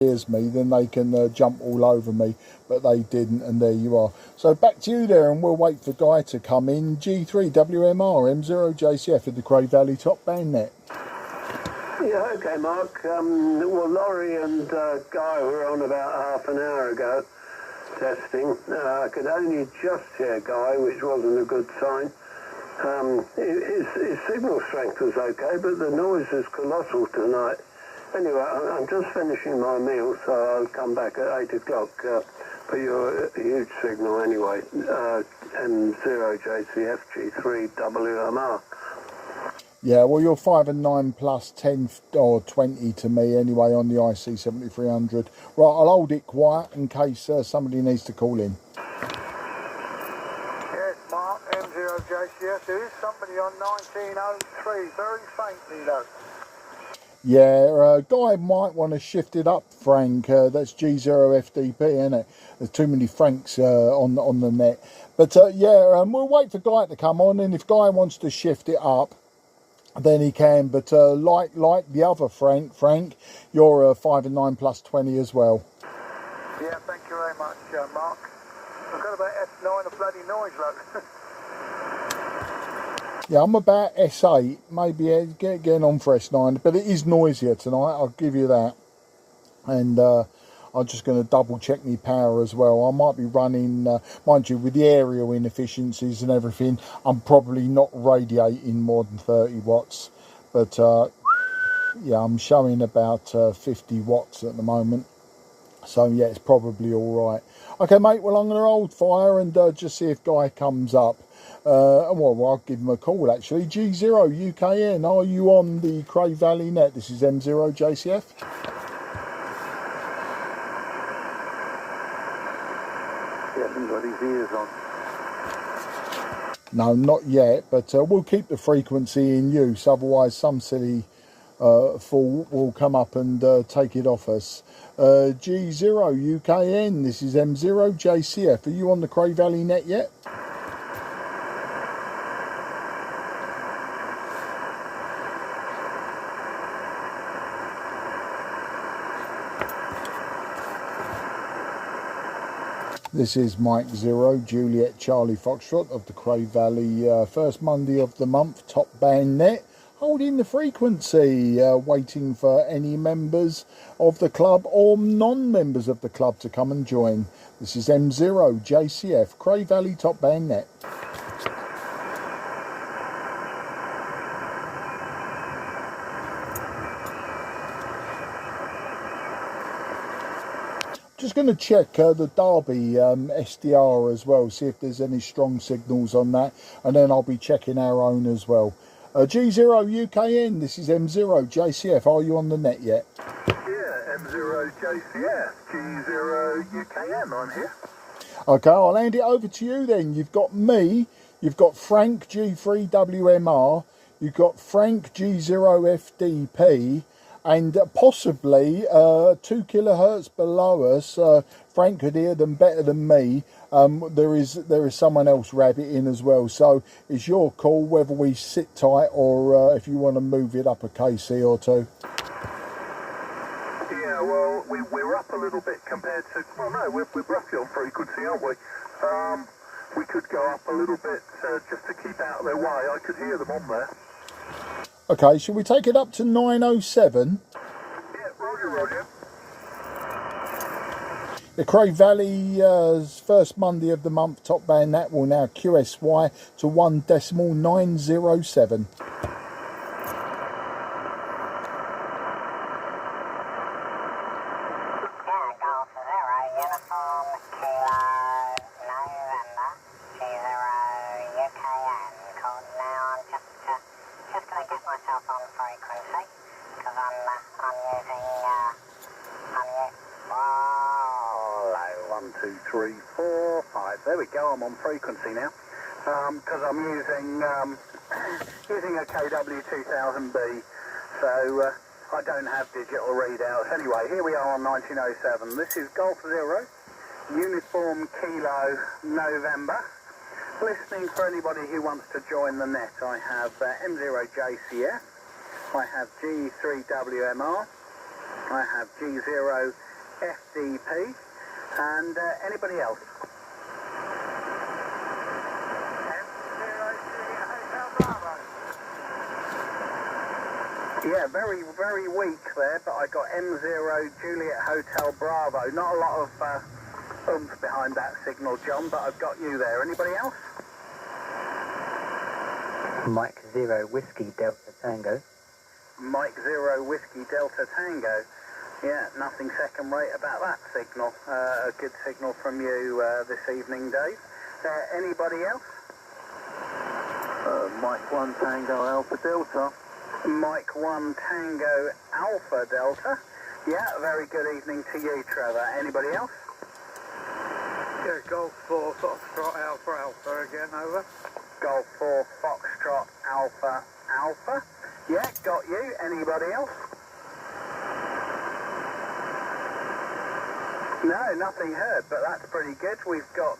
hears me, then they can jump all over me, but they didn't, and there you are. So back to you there, and we'll wait for Guy to come in. G3 WMR M0 JCF in the Cray Valley top band net. Yeah, okay, Mark. Well, Laurie and Guy were on about half an hour ago testing. I could only just hear Guy, which wasn't a good sign. His signal strength was okay, but the noise is colossal tonight. Anyway, I'm just finishing my meal, so I'll come back at 8 o'clock. But you're a huge signal anyway. M0 JCF G3 WMR. Yeah, well, you're 5 and 9 plus 10 or 20 to me anyway on the IC 7300. Right, I'll hold it quiet in case somebody needs to call in. Yes, Mark, M0 JCF. There is somebody on 1903, very faintly though. Yeah, Guy might want to shift it up, Frank. That's G0 FDP, isn't it? There's too many Franks on the net. But yeah, we'll wait for Guy to come on, and if Guy wants to shift it up, then he can. But like the other Frank, you're 5 and 9 plus 20 as well. Yeah, thank you very much, Mark. I've got about S9 a bloody noise, look. Yeah, I'm about S8, maybe getting on for S9, but it is noisier tonight, I'll give you that. And I'm just going to double check my power as well. I might be running, mind you, with the aerial inefficiencies and everything, I'm probably not radiating more than 30 watts. But yeah, I'm showing about 50 watts at the moment. So yeah, it's probably all right. Okay, mate, well, I'm going to hold fire and just see if Guy comes up. Well, I'll give him a call, actually. G0 UKN, are you on the Cray Valley net? This is M0 JCF. Yeah, got his ears on. No, not yet, but we'll keep the frequency in use. Otherwise, some silly fool will come up and take it off us. G0 UKN, this is M0 JCF. Are you on the Cray Valley net yet? This is Mike 0, Juliet Charlie Foxtrot of the Cray Valley, first Monday of the month, top band net, holding the frequency, waiting for any members of the club or non-members of the club to come and join. This is M0 JCF, Cray Valley top band net. Just going to check the Derby SDR as well, see if there's any strong signals on that, and then I'll be checking our own as well. G0 UKN, this is M0 JCF, are you on the net yet? Yeah, M0 JCF, G0 UKN, I'm here. Okay, I'll hand it over to you then. You've got me, you've got Frank G3 WMR, you've got Frank G0 FDP, and possibly 2 kilohertz below us. Frank could hear them better than me. There is someone else rabbiting as well, so it's your call whether we sit tight or if you want to move it up a kc or two. Yeah, well, we're up a little bit compared to, well, no, we're roughly on frequency, aren't we? We could go up a little bit just to keep out of their way. I could hear them on there. Okay, shall we take it up to 907? Yeah, roger. The Cray Valley's first Monday of the month top band that will now QSY to 1.907. There we go, I'm on frequency now, because I'm using a KW2000B, so I don't have digital readouts. Anyway, here we are on 1907. This is Golf 0, Uniform Kilo November. Listening for anybody who wants to join the net. I have M0 JCF, I have G3 WMR, I have G0 And anybody else? Yeah, very, very weak there, but I got M0 Juliet Hotel Bravo. Not a lot of oomph behind that signal, John, but I've got you there. Anybody else? Mike 0 Whiskey Delta Tango. Mike 0 Whiskey Delta Tango. Yeah, nothing second rate about that signal. A good signal from you this evening, Dave. Anybody else? Mike 1 Tango Alpha Delta. Mike 1 Tango Alpha Delta. Yeah, very good evening to you, Trevor. Anybody else? Yeah, Golf 4 Foxtrot Alpha Alpha again, over. Golf 4 Foxtrot Alpha Alpha. Yeah, got you. Anybody else? No, nothing heard, but that's pretty good. We've got,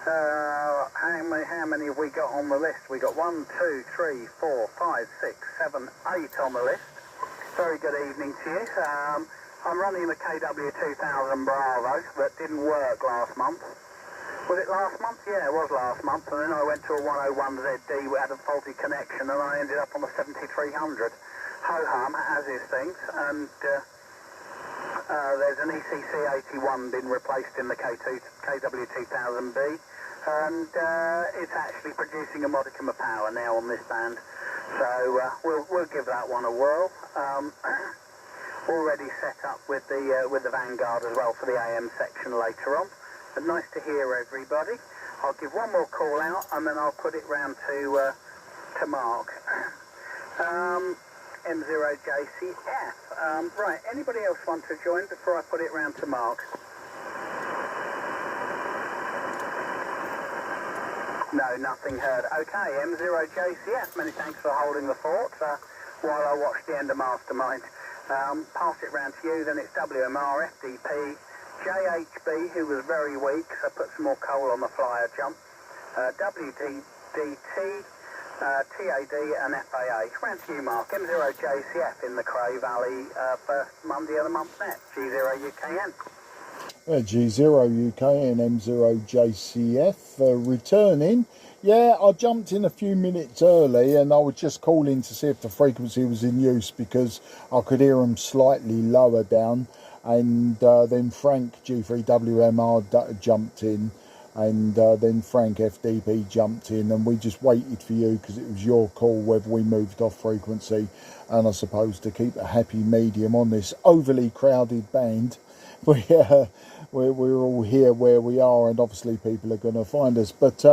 how many have we got on the list? We got 1, 2, 3, 4, 5, 6, 7, 8 on the list. Very good evening to you. I'm running the KW2000 Bravo that didn't work last month. Was it last month? Yeah, it was last month. And then I went to a 101ZD, we had a faulty connection, and I ended up on the 7300. Ho-hum, as is things. And there's an ECC81 been replaced in the KW2000B. And it's actually producing a modicum of power now on this band. So we'll give that one a whirl. Already set up with the Vanguard as well for the AM section later on. But nice to hear everybody. I'll give one more call out and then I'll put it round to Mark. M0JCF. Right, anybody else want to join before I put it round to Mark? No, nothing heard. Okay, M0JCF, many thanks for holding the fort while I watch the end of Mastermind. Pass it round to you, then it's WMR, FDP, JHB, who was very weak, so put some more coal on the flyer jump, WDDT, TAD and FAA. Round to you, Mark. M0JCF in the Cray Valley, first Monday of the month net, G0UKN. G0UK and M0JCF returning. Yeah, I jumped in a few minutes early and I was just calling to see if the frequency was in use because I could hear them slightly lower down. And then Frank G3WMR jumped in, and then Frank FDP jumped in, and we just waited for you because it was your call whether we moved off frequency. And I suppose to keep a happy medium on this overly crowded band, we're all here where we are, and obviously people are going to find us. But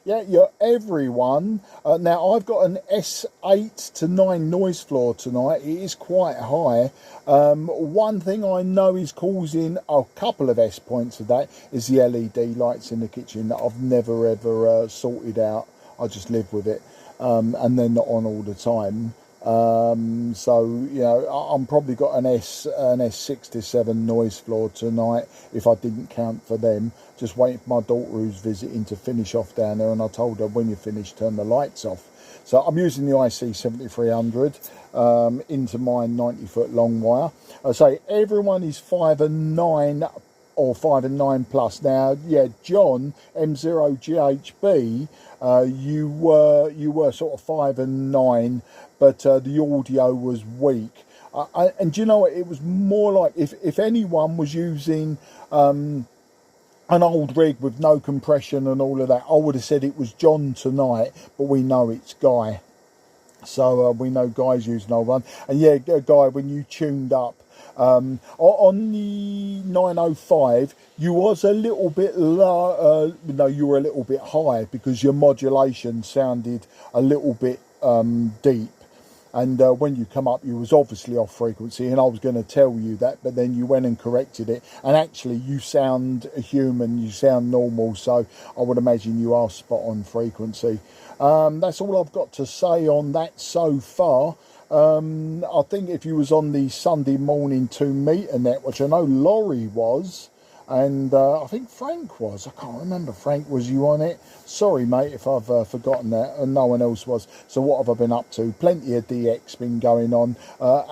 yeah, you're everyone. Now I've got an S8 to 9 noise floor tonight. It is quite high. One thing I know is causing a couple of S points of that is the LED lights in the kitchen that I've never ever sorted out. I just live with it, and they're not on all the time. So you know, I'm probably got an S67 noise floor tonight if I didn't count for them. Just waiting for my daughter who's visiting to finish off down there, and I told her when you finish turn the lights off. So I'm using the IC 7300 into my 90-foot long wire. I say everyone is 5 and 9 or 5 and 9 plus. Now, yeah, John M0GHB, you were sort of 5 and 9, but the audio was weak. And do you know what? It was more like if anyone was using an old rig with no compression and all of that, I would have said it was John tonight, but we know it's Guy. So we know Guy's using old one. And yeah, Guy, when you tuned up, on the 905, you was a little bit low, no, you were a little bit high because your modulation sounded a little bit deep. And when you come up, you was obviously off frequency, and I was going to tell you that, but then you went and corrected it, and actually you sound human, you sound normal, so I would imagine you are spot on frequency. That's all I've got to say on that so far. I think if you was on the Sunday morning 2 meter net, which I know Laurie was, and I think Frank was. I can't remember. Frank, was you on it? Sorry, mate, if I've forgotten that, and no one else was. So what have I been up to? Plenty of DX been going on.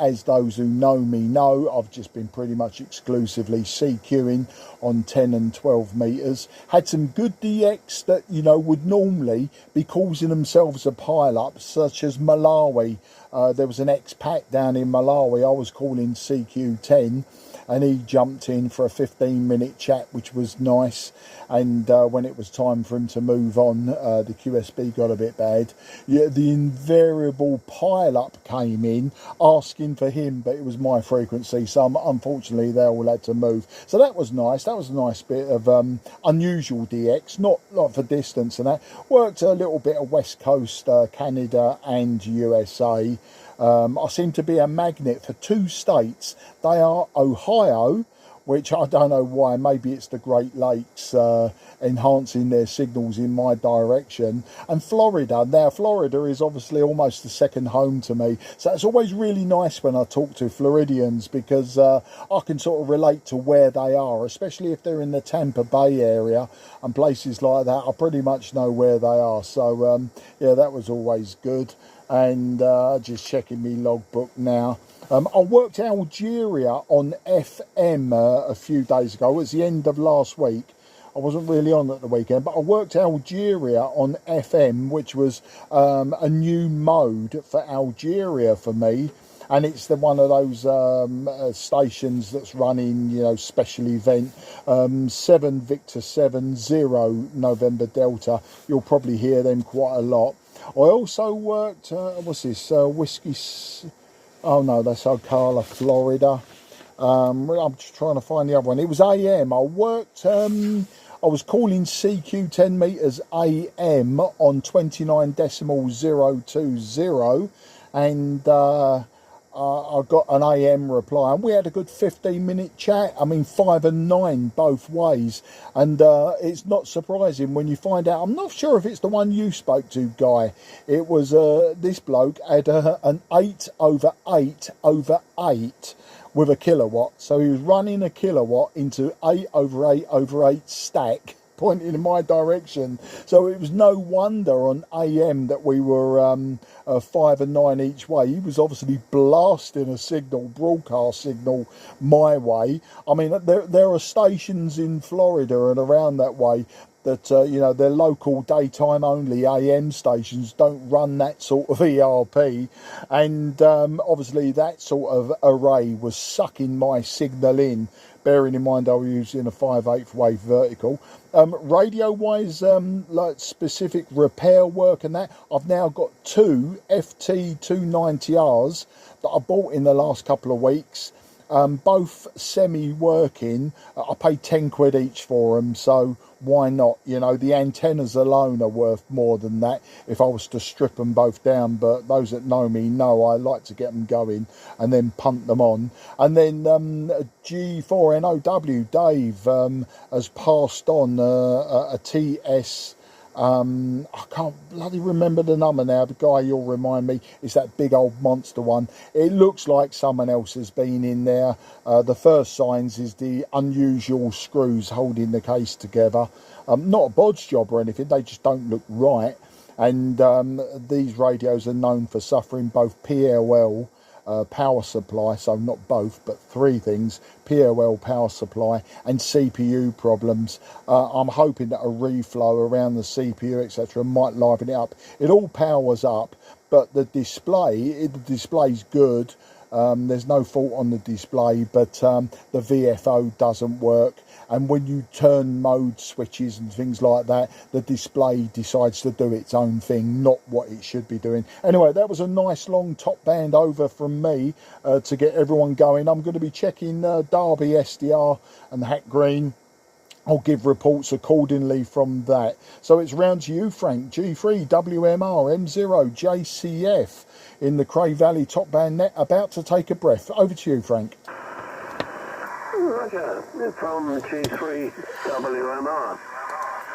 As those who know me know, I've just been pretty much exclusively CQing on 10 and 12 metres. Had some good DX that, you know, would normally be causing themselves a pile-up, such as Malawi. There was an expat down in Malawi I was calling CQ10, and he jumped in for a 15-minute chat, which was nice. And when it was time for him to move on, the QSB got a bit bad. Yeah, the invariable pile-up came in asking for him, but it was my frequency, so unfortunately they all had to move. So that was nice. That was a nice bit of unusual DX, not for distance and that. Worked a little bit of West Coast, Canada and USA. I seem to be a magnet for two states. They are Ohio, which I don't know why, maybe it's the Great Lakes enhancing their signals in my direction, and Florida. Now, Florida is obviously almost the second home to me, so it's always really nice when I talk to Floridians, because I can sort of relate to where they are, especially if they're in the Tampa Bay area and places like that. I pretty much know where they are, so yeah, that was always good. And just checking me logbook now. I worked Algeria on FM a few days ago. It was the end of last week. I wasn't really on at the weekend, but I worked Algeria on FM, which was a new mode for Algeria for me. And it's one of those stations that's running, you know, special event 7 Victor 7 0 November Delta. You'll probably hear them quite a lot. I also worked, what's this, Whiskey, oh no, that's Ocala, Florida. I'm just trying to find the other one. It was AM. I worked, I was calling CQ 10 metres AM on 29.020, and I got an AM reply, and we had a good 15-minute chat. I mean, 5 and 9 both ways, and it's not surprising when you find out. I'm not sure if it's the one you spoke to, Guy. It was this bloke had an 8/8/8 with a kilowatt, so he was running a kilowatt into 8/8/8 stack, pointing in my direction. So it was no wonder on AM that we were 5 and 9 each way. He was obviously blasting a signal, broadcast signal, my way. I mean, there are stations in Florida and around that way that, you know, they're local daytime only AM stations, don't run that sort of ERP. And obviously that sort of array was sucking my signal in, bearing in mind I was using a 5/8 wave vertical. Radio wise, like specific repair work and that, I've now got two FT290Rs that I bought in the last couple of weeks. Both semi-working. I paid 10 quid each for them, so why not? You know, the antennas alone are worth more than that if I was to strip them both down, but those that know me know I like to get them going and then punt them on. And then G4NOW, Dave, has passed on a TS. I can't bloody remember the number now. The guy, you'll remind me, is that big old monster one. It looks like someone else has been in there. The first signs is the unusual screws holding the case together. Not a bodge job or anything, they just don't look right. And these radios are known for suffering both PLL, power supply, so not both, but three things: POL, power supply, and CPU problems. I'm hoping that a reflow around the CPU, etc., might liven it up. It all powers up, but the display's good. There's no fault on the display, but the VFO doesn't work. And when you turn mode switches and things like that, the display decides to do its own thing, not what it should be doing. Anyway, that was a nice long top band over from me to get everyone going. I'm going to be checking Derby SDR and Hack Green. I'll give reports accordingly from that. So it's round to you, Frank. G3, WMR, M0, JCF in the Cray Valley top band net, about to take a breath. Over to you, Frank. Roger, from G3 WMR.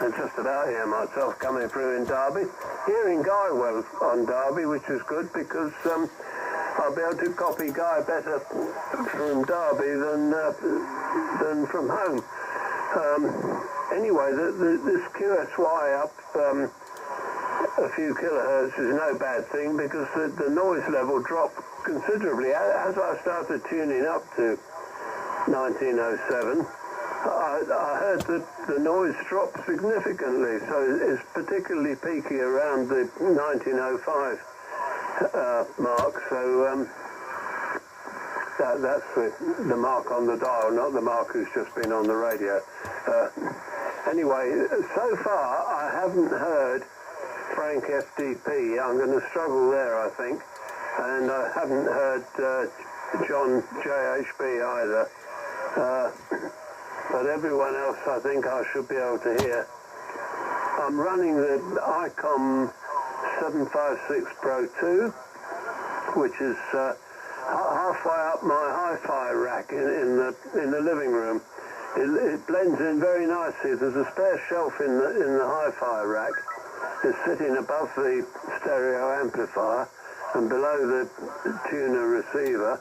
I'm just about here myself, coming through in Derby. Hearing Guy well on Derby, which was good because I'll be able to copy Guy better from Derby than from home. Anyway, this QSY up a few kilohertz is no bad thing because the noise level dropped considerably. As I started tuning up to 1907, I heard that the noise dropped significantly, so it's particularly peaky around the 1905 mark. So that's the mark on the dial, not the mark who's just been on the radio. Anyway, so far I haven't heard Frank FDP. I'm going to struggle there, I think. And I haven't heard John JHB either. But everyone else I think I should be able to hear. I'm running the ICOM 756 Pro 2, which is halfway up my hi-fi rack in the living room. It blends in very nicely. There's a spare shelf in the hi-fi rack. It's sitting above the stereo amplifier and below the tuner receiver.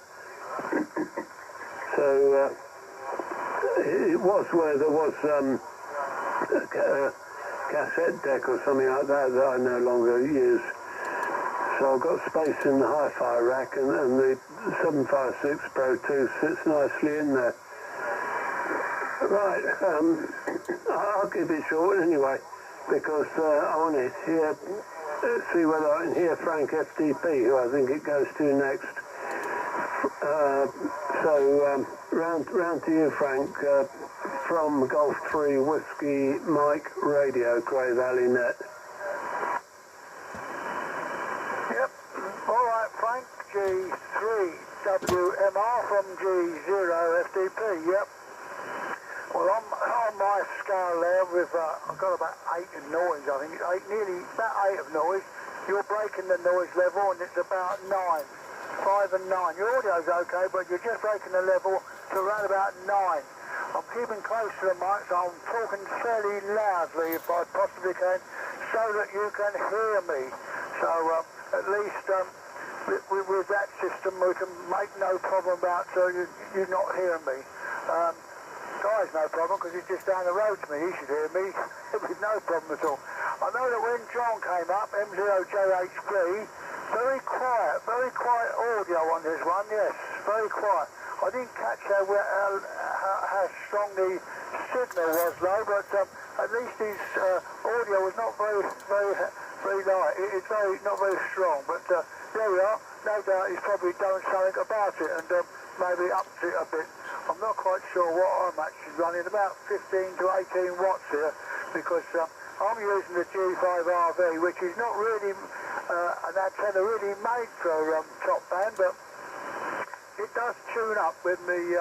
So it was where there was a cassette deck or something like that I no longer use. So I've got space in the hi-fi rack, and the 756 Pro 2 sits nicely in there. Right, I'll keep it short anyway, because I want to see whether I can hear Frank FDP, who I think it goes to next. So round to you, Frank, from Golf 3 Whiskey Mike Radio, Cray Valley Net. Yep. All right, Frank, G3 WMR from G0 FDP. Yep. Well, on my scale there, I've got about 8 of noise, I think. Nearly about 8 of noise. You're breaking the noise level, and it's about 9. 5 and 9. Your audio's okay, but you're just breaking the level to around about 9. I'm keeping close to the mic, so I'm talking fairly loudly, if I possibly can, so that you can hear me. So at least with that system, we can make no problem about you not hearing me. Guy's no problem because he's just down the road to me. He should hear me with no problem at all. I know that when John came up, M0JHB, very quiet audio on this one, yes, very quiet. I didn't catch how strong the signal was though, but at least his audio was not very light. It's not very strong, but there we are. No doubt he's probably done something about it and maybe upped it a bit. I'm not quite sure what I'm actually running, about 15 to 18 watts here, because I'm using the G5RV, which is not really an antenna really made for top band, but it does tune up with the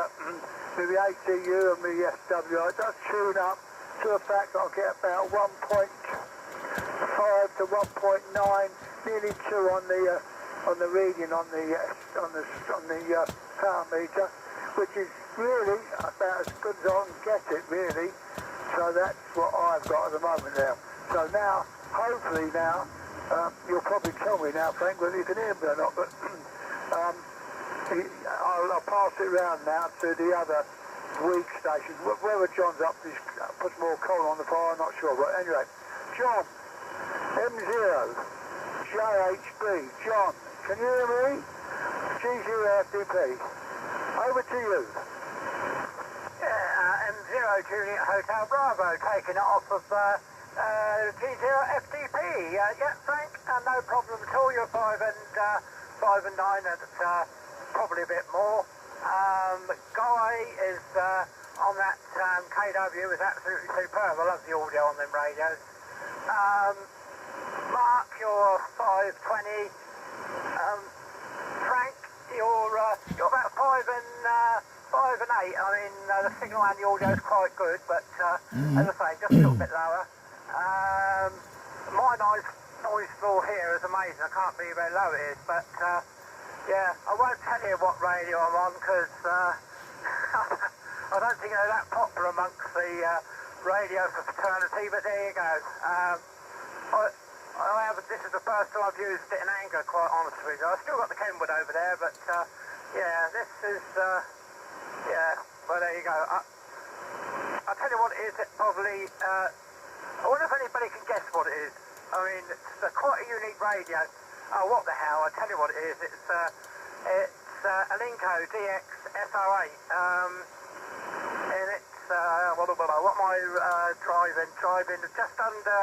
ATU and the SWI. It does tune up to the fact that I get about 1.5 to 1.9, nearly 2 on the reading on the power meter, which is really about as good as I can get it, really. So that's what I've got at the moment now. So now, hopefully now, you'll probably tell me now, Frank, whether you can hear me or not, but I'll pass it around now to the other weak stations. Whether John's up, he's put more coal on the fire, I'm not sure. But anyway, John, M0, JHB, John, can you hear me? G0 FDP. Over to you. Yeah, M0 Juliet Hotel Bravo, taking it off of G0 FDP. Yeah, Frank, no problem at all. You're 5 and 9, and probably a bit more. Guy is on that KW is absolutely superb. I love the audio on them radios. Mark, you're 520. Frank, you're about 5 and 8. I mean, the signal and the audio is quite good, but as I say, just a little bit lower. My noise floor here is amazing. I can't believe how low it is, but yeah, I won't tell you what radio I'm on because I don't think they're that popular amongst the radio fraternity, but there you go. This is the first time I've used it in anger, quite honest with you. I've still got the Kenwood over there, but yeah, this is, yeah, well there you go. I'll tell tell you what it is, it probably, I wonder if anybody can guess what it is. I mean, it's quite a unique radio. Oh, what the hell, I tell you what it is. It's a Linko DX SR8. And it's, what am I driving just under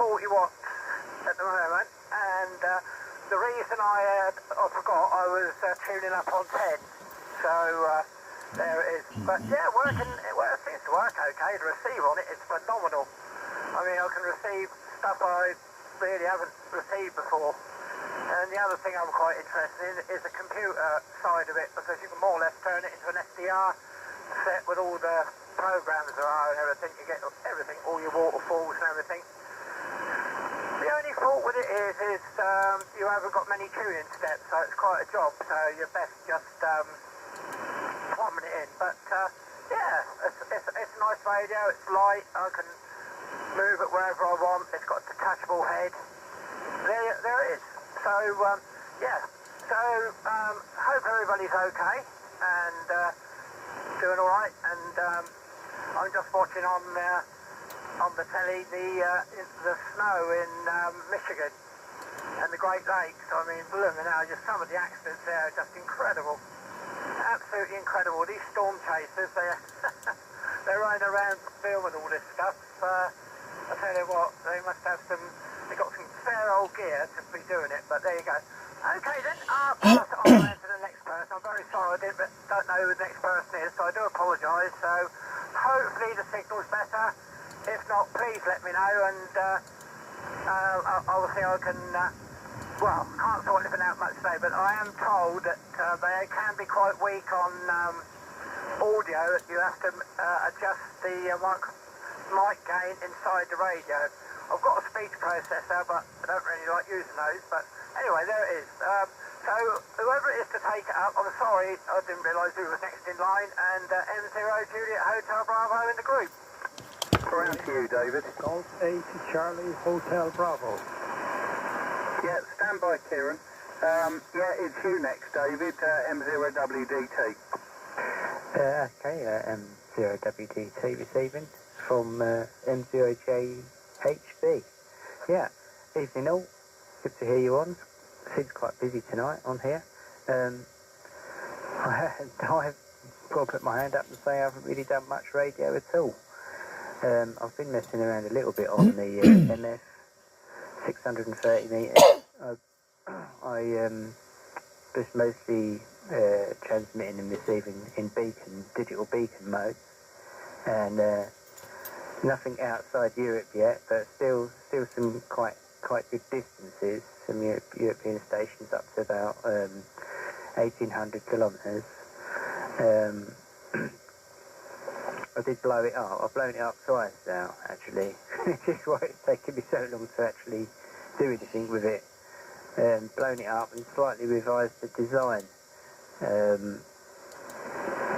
40 watts at the moment. And the reason I forgot, I was tuning up on 10. So, there it is. But yeah, it seems to work okay. The receiver on it is phenomenal. I mean, I can receive stuff I really haven't received before. And the other thing I'm quite interested in is the computer side of it, because you can more or less turn it into an SDR set with all the programs there are and everything. You get everything, all your waterfalls and everything. The only fault with it is you haven't got many tuning steps, so it's quite a job. So you're best just plumbing it in. But yeah, it's a nice radio. It's light. I can move it wherever I want. It's got a detachable head. There it is. So yeah. So hope everybody's okay and doing all right. And I'm just watching on the telly the snow in Michigan and the Great Lakes. I mean, blooming now, just some of the accidents there are just incredible. Absolutely incredible. These storm chasers, they're running around filming all this stuff. I tell you what, they must have they've got some fair old gear to be doing it, but there you go. Okay then, I'll pass it on to the next person. I'm very sorry I don't know who the next person is, so I do apologise. So hopefully the signal's better. If not, please let me know, and obviously I can, well, can't sort anything out much today, but I am told that they can be quite weak on audio. You have to adjust the mic gain inside the radio. I've got a speech processor, but I don't really like using those, but anyway, there it is. So whoever it is to take it up, I'm sorry, I didn't realise who was next in line, and M0 Juliet Hotel Bravo in the group. Around to you, David. Golf 8 Charlie Hotel Bravo. Yeah, stand by, Kieran. Yeah, it's you next, David, M0WDT. Okay, M0WDT receiving from M0JHB. Yeah, evening all. Good to hear you on. Seems quite busy tonight on here. I've got to put my hand up and say I haven't really done much radio at all. I've been messing around a little bit on the MF 630 metres. I was mostly transmitting and receiving in digital beacon mode, and nothing outside Europe yet, but still some quite good distances. Some European stations up to about 1,800 kilometres. I did blow it up. I've blown it up twice now, actually. Which is why it's taken me so long to actually do anything with it. Blown it up and slightly revised the design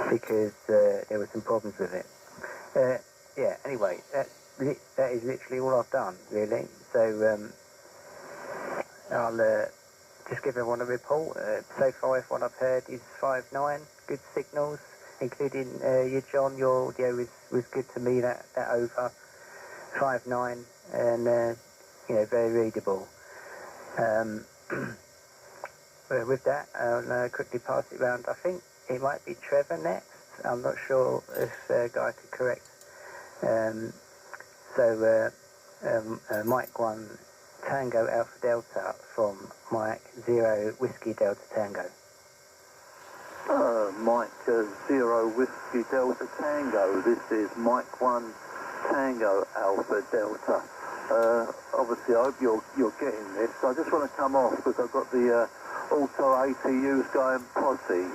because there were some problems with it. Yeah, anyway, that is literally all I've done, really. So I'll just give everyone a report. So far, what I've heard is 5.9, good signals, including you, John. Your audio was good to me, that over 5.9, and very readable. With that, I'll quickly pass it round. I think it might be Trevor next. I'm not sure if Guy could correct. Mike 1 Tango Alpha Delta from Mike 0 Whiskey Delta Tango. Mike 0 Whiskey Delta Tango. This is Mike 1 Tango Alpha Delta. Obviously, I hope you're getting this. I just want to come off because I've got the Auto ATUs going posse.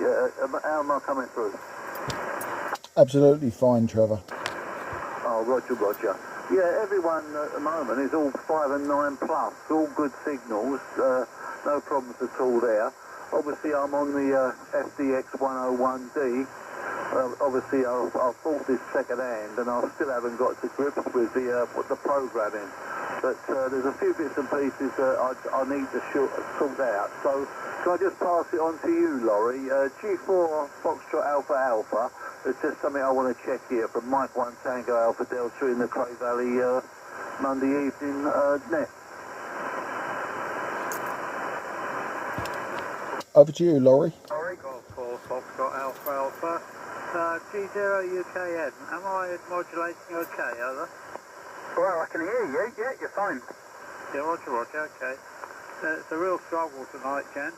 How am I coming through? Absolutely fine, Trevor. Oh, Roger. Yeah, everyone at the moment is all 5 and 9 plus, all good signals, no problems at all there. Obviously, I'm on the FDX 101D. Obviously, I bought this second hand, and I still haven't got to grips with the programming. But there's a few bits and pieces that I need to sort out. So, can I just pass it on to you, Laurie? G4 Foxtrot Alpha Alpha, It's just something I want to check here from Mike 1 Tango Alpha Delta in the Cray Valley Monday evening net. Over to you, Laurie. Golf 4, Foxtrot Alpha Alpha. G0 UKN. Am I modulating okay, over? Well, I can hear you. Yeah, you're fine. Yeah, roger, okay. It's a real struggle tonight, Jen.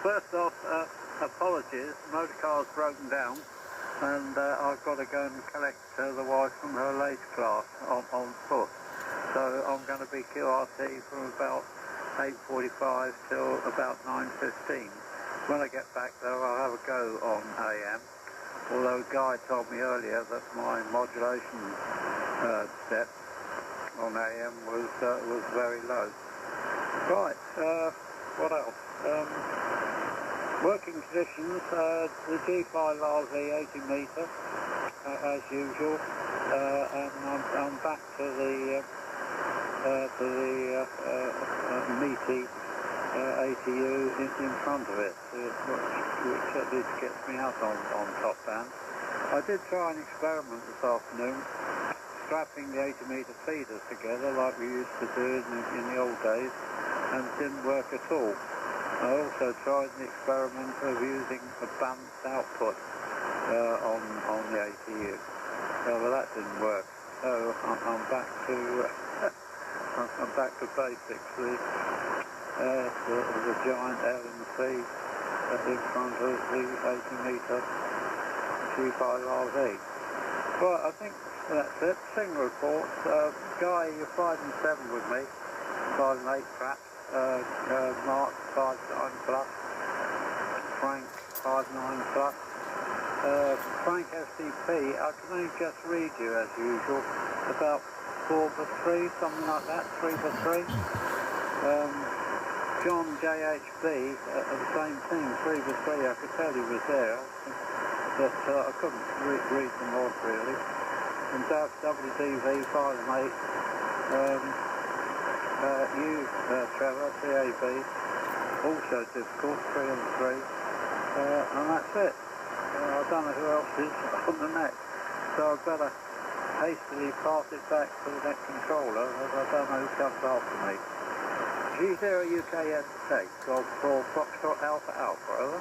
First off, apologies. Motor car's broken down, and I've got to go and collect the wife from her late class on foot. So I'm going to be QRT from about 8:45 till about 9:15. When I get back though, I'll have a go on AM. Although Guy told me earlier that my modulation step on AM was very low. Right, what else? Working conditions, the G5 RZ 80 metre, as usual, and I'm back to the meaty ATU in front of it, which at least gets me out on top band. I did try an experiment this afternoon, strapping the 80 metre feeders together like we used to do in the old days, and it didn't work at all. I also tried the experiment of using a balanced output on the ATU, but that didn't work. So I'm back to I'm back to basics. The giant LNC in front of the 80 metre G5RV. Well, I think that's it. Signal reports. Guy, you're 5 and 7 with me. 5 and 8 traps. Mark 5-9 plus. Frank 5-9 plus. Frank FDP, I can only just read you as usual. About 4/3, something like that. 3/3. John JHB, the same thing, 3/3. I could tell he was there, but I couldn't read them off really. And WDV 5 and 8. You, Trevor, CAB, also difficult, 3 and 3. And that's it. I don't know who else is on the net, so I'd better hastily pass it back to the net controller, as I don't know who comes after me. G0 UKN take, Golf 4 Foxtrot Alpha Alpha, over.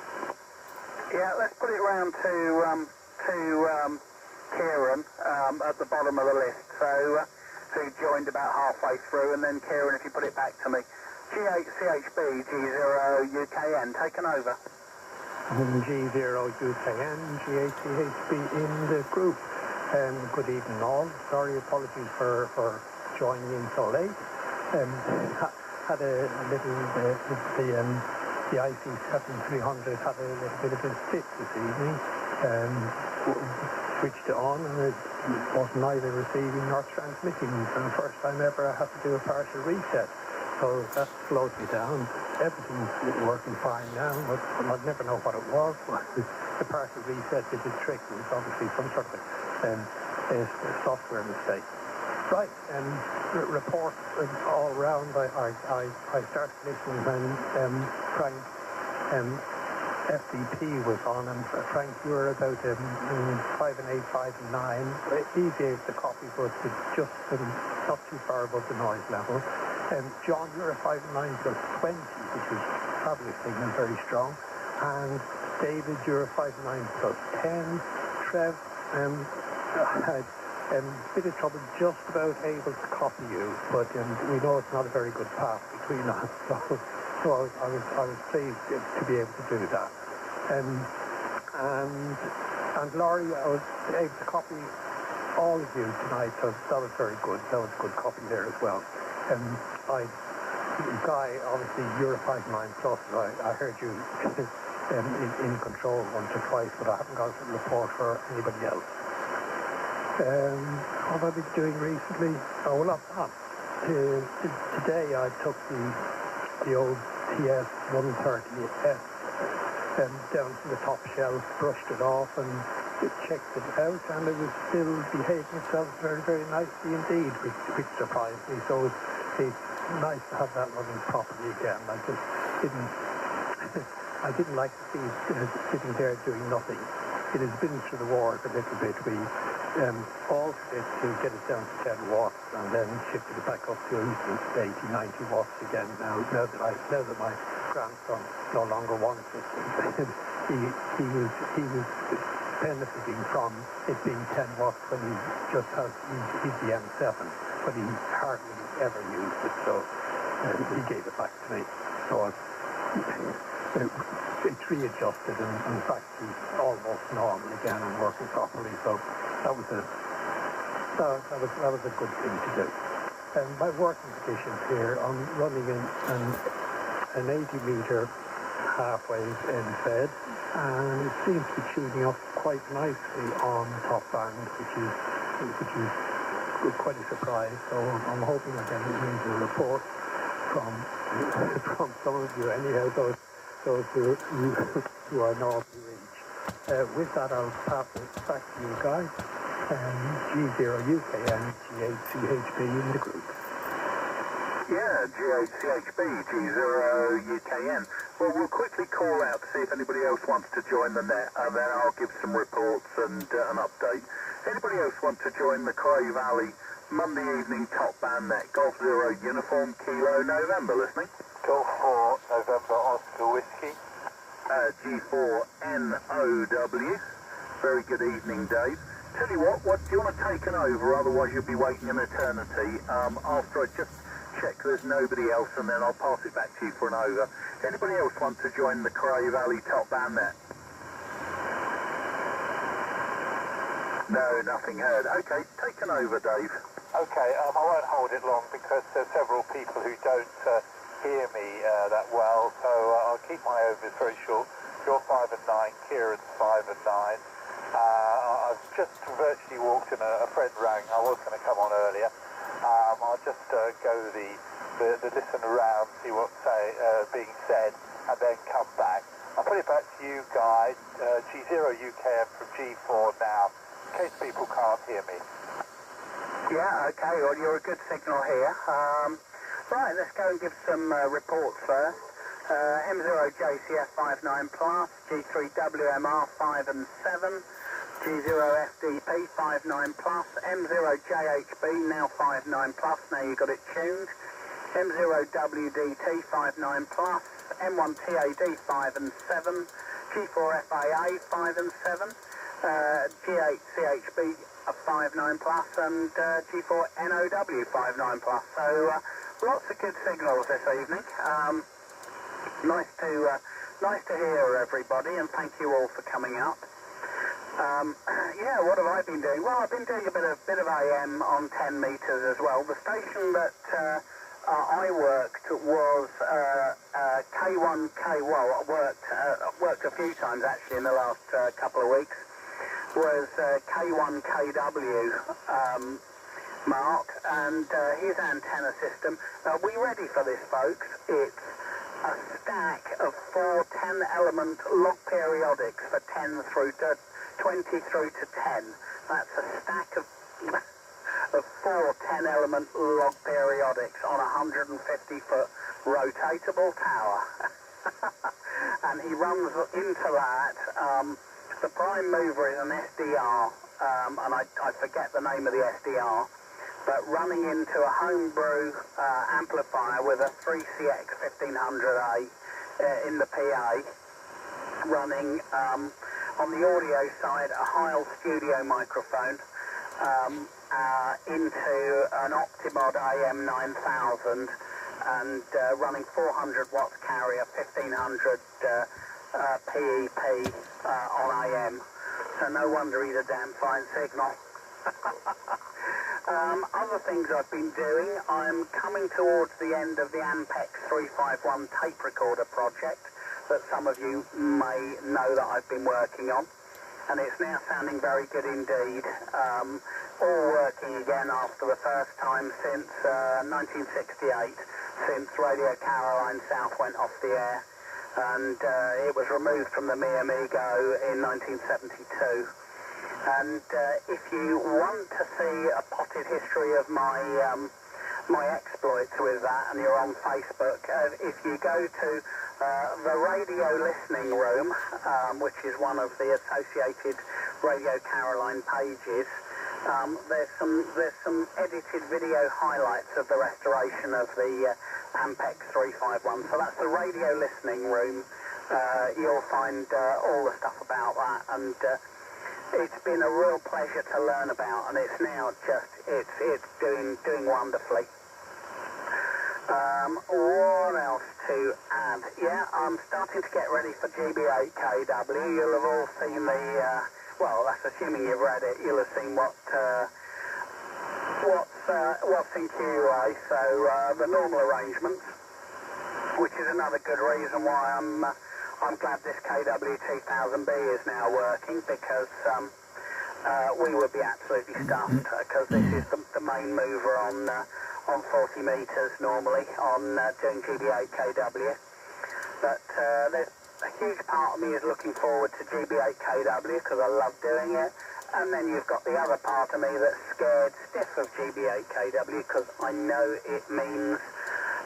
Yeah, let's put it round to Kieran at the bottom of the list. So who joined about halfway through, and then Kieran, if you put it back to me. G8 CHB G0 UKN taken over. G0 UKN, G8 CHB in the group. Good evening all. Sorry, apologies for joining in so late. Had a little, the IC7300 had a little bit of a fit this evening. Switched it on and it wasn't either receiving nor transmitting. For the first time ever I had to do a partial reset. So that slowed me down. Everything's working fine now, but I'd never know what it was. The partial reset did the trick. It was obviously some sort of a software mistake. Right, reports all round. I started listening when Frank FDP was on, and Frank, you were about 5 and 8, 5 and 9. He gave the copy, but it's just not too far above the noise level. John, you're a 5 and 9 plus 20, which is probably a signal very strong. And David, you're a 5 and 9 plus 10. Trev, had a bit of trouble just about able to copy you, but we know it's not a very good path between us, so I was pleased to be able to do that. And Laurie, I was able to copy all of you tonight, so that was very good. That was a good copy there as well. Guy, obviously you're a 5-9 plus. I heard you in control once or twice, but I haven't got a report for anybody else. What have I been doing recently? Oh, well, today I took the old TS 130S down to the top shelf, brushed it off and checked it out, and it was still behaving itself very, very nicely indeed, which surprised me. So it's nice to have that running properly again. I just didn't I didn't like to see it sitting there doing nothing. it has been through the wars a little bit. We altered it to get it down to 10 watts and then shifted it back up to 80, 90 watts again. Now that my grandson no longer wants it, he was benefiting from it being 10 watts when he just has he's the M7, but he hardly ever used it, so he gave it back to me. So it's readjusted and in fact he's almost normal again and working properly. So that was a good thing to do. And my working conditions here, I'm running an 80 meter half-wave end fed, and it seems to be tuning up quite nicely on the top band, which is quite a surprise. So I'm hoping I get a report from some of you anyhow, those who are normally reached. With that, I'll pass it back to you guys. G0UKN, G8CHB in the group. Yeah, G8CHB, G0UKN. Well, we'll quickly call out to see if anybody else wants to join the net, and then I'll give some reports and an update. Anybody else want to join the Cray Valley Monday evening top band net? Golf 0 Uniform Kilo November, listening? Golf 4 November Oscar Whiskey. G4 NOW. Very good evening, Dave. Tell you what do you want to take an over? Otherwise you'll be waiting an eternity. After I just check there's nobody else, and then I'll pass it back to you for an over. Anybody else want to join the Cray Valley top band net? No, nothing heard. Okay, take an over, Dave. Okay, I won't hold it long because there's several people who don't hear me that well, so I'll keep my overs very short. You're 5 and 9, Kieran's 5 and 9. I've just virtually walked in, a friend rang. I was going to come on earlier. I'll just go the listen around, see what's being said, and then come back. I'll put it back to you guys, G0 UKM from G4 now, in case people can't hear me. Yeah, okay, well, you're a good signal here. Right, let's go and give some reports first. M0JCF 59 plus, G3WMR 5 and 7, G0FDP 59 plus, M0JHB now 59 plus, now you got it tuned, M0WDT 59 plus, M1TAD 5 and 7, G4FAA 5 and 7, G8CHB 59 plus, and G4NOW 59 plus. So lots of good signals this evening. Nice to hear everybody, and thank you all for coming up. Yeah, what have I been doing? Well, I've been doing a bit of AM on 10 metres as well. The station that I worked was K1K. Well, I worked a few times actually in the last couple of weeks. Was K1KW Mark, and his antenna system. Are we ready for this, folks? It's a stack of 4 10-element log periodics for 10 through to 20 through to 10. That's a stack of 4 10-element log periodics on a 150-foot rotatable tower. And he runs into that. The prime mover is an SDR, and I forget the name of the SDR, but running into a homebrew amplifier with a 3CX 1500A in the PA, running on the audio side a Heil studio microphone into an Optimod AM9000 and running 400 watts carrier, 1500 PEP on AM. So no wonder he's a damn fine signal. Other things I've been doing, I'm coming towards the end of the Ampex 351 tape recorder project that some of you may know that I've been working on, and it's now sounding very good indeed. All working again after the first time since 1968, since Radio Caroline South went off the air, and it was removed from the Mi Amigo in 1972. And if you want to see a potted history of my my exploits with that, and you're on Facebook, if you go to the radio listening room, which is one of the associated Radio Caroline pages, there's some edited video highlights of the restoration of the Ampex 351. So that's the radio listening room. You'll find all the stuff about that, and it's been a real pleasure to learn about, and it's now just it's doing wonderfully. What else to add? Yeah, I'm starting to get ready for GB8KW. You'll have all seen the well, that's assuming you've read it. You'll have seen what's in QA. So the normal arrangements, which is another good reason why I'm glad this KW2000B is now working, because we would be absolutely stuffed, because this is the main mover on 40 metres normally on doing GB8KW. But there's a huge part of me is looking forward to GB8KW because I love doing it. And then you've got the other part of me that's scared stiff of GB8KW because I know it means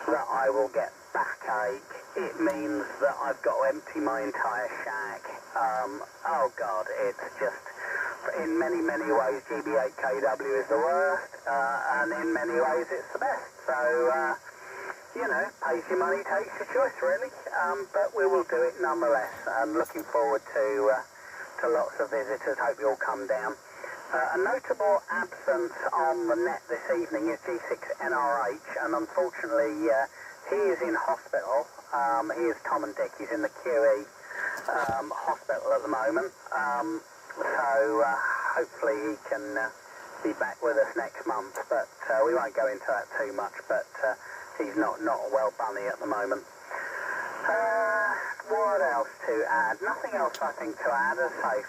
that I will get backache. It means that I've got to empty my entire shack. Oh God, it's just, in many, many ways, GB8KW is the worst, and in many ways it's the best. So, you know, pays your money, takes your choice, really. But we will do it nonetheless. I'm looking forward to lots of visitors. Hope you all come down. A notable absence on the net this evening is G6NRH, and unfortunately he is in hospital. He is Tom and Dick. He's in the QE hospital at the moment. So hopefully he can be back with us next month. But we won't go into that too much. But he's not a well bunny at the moment. What else to add? Nothing else, I think, to add. As I say,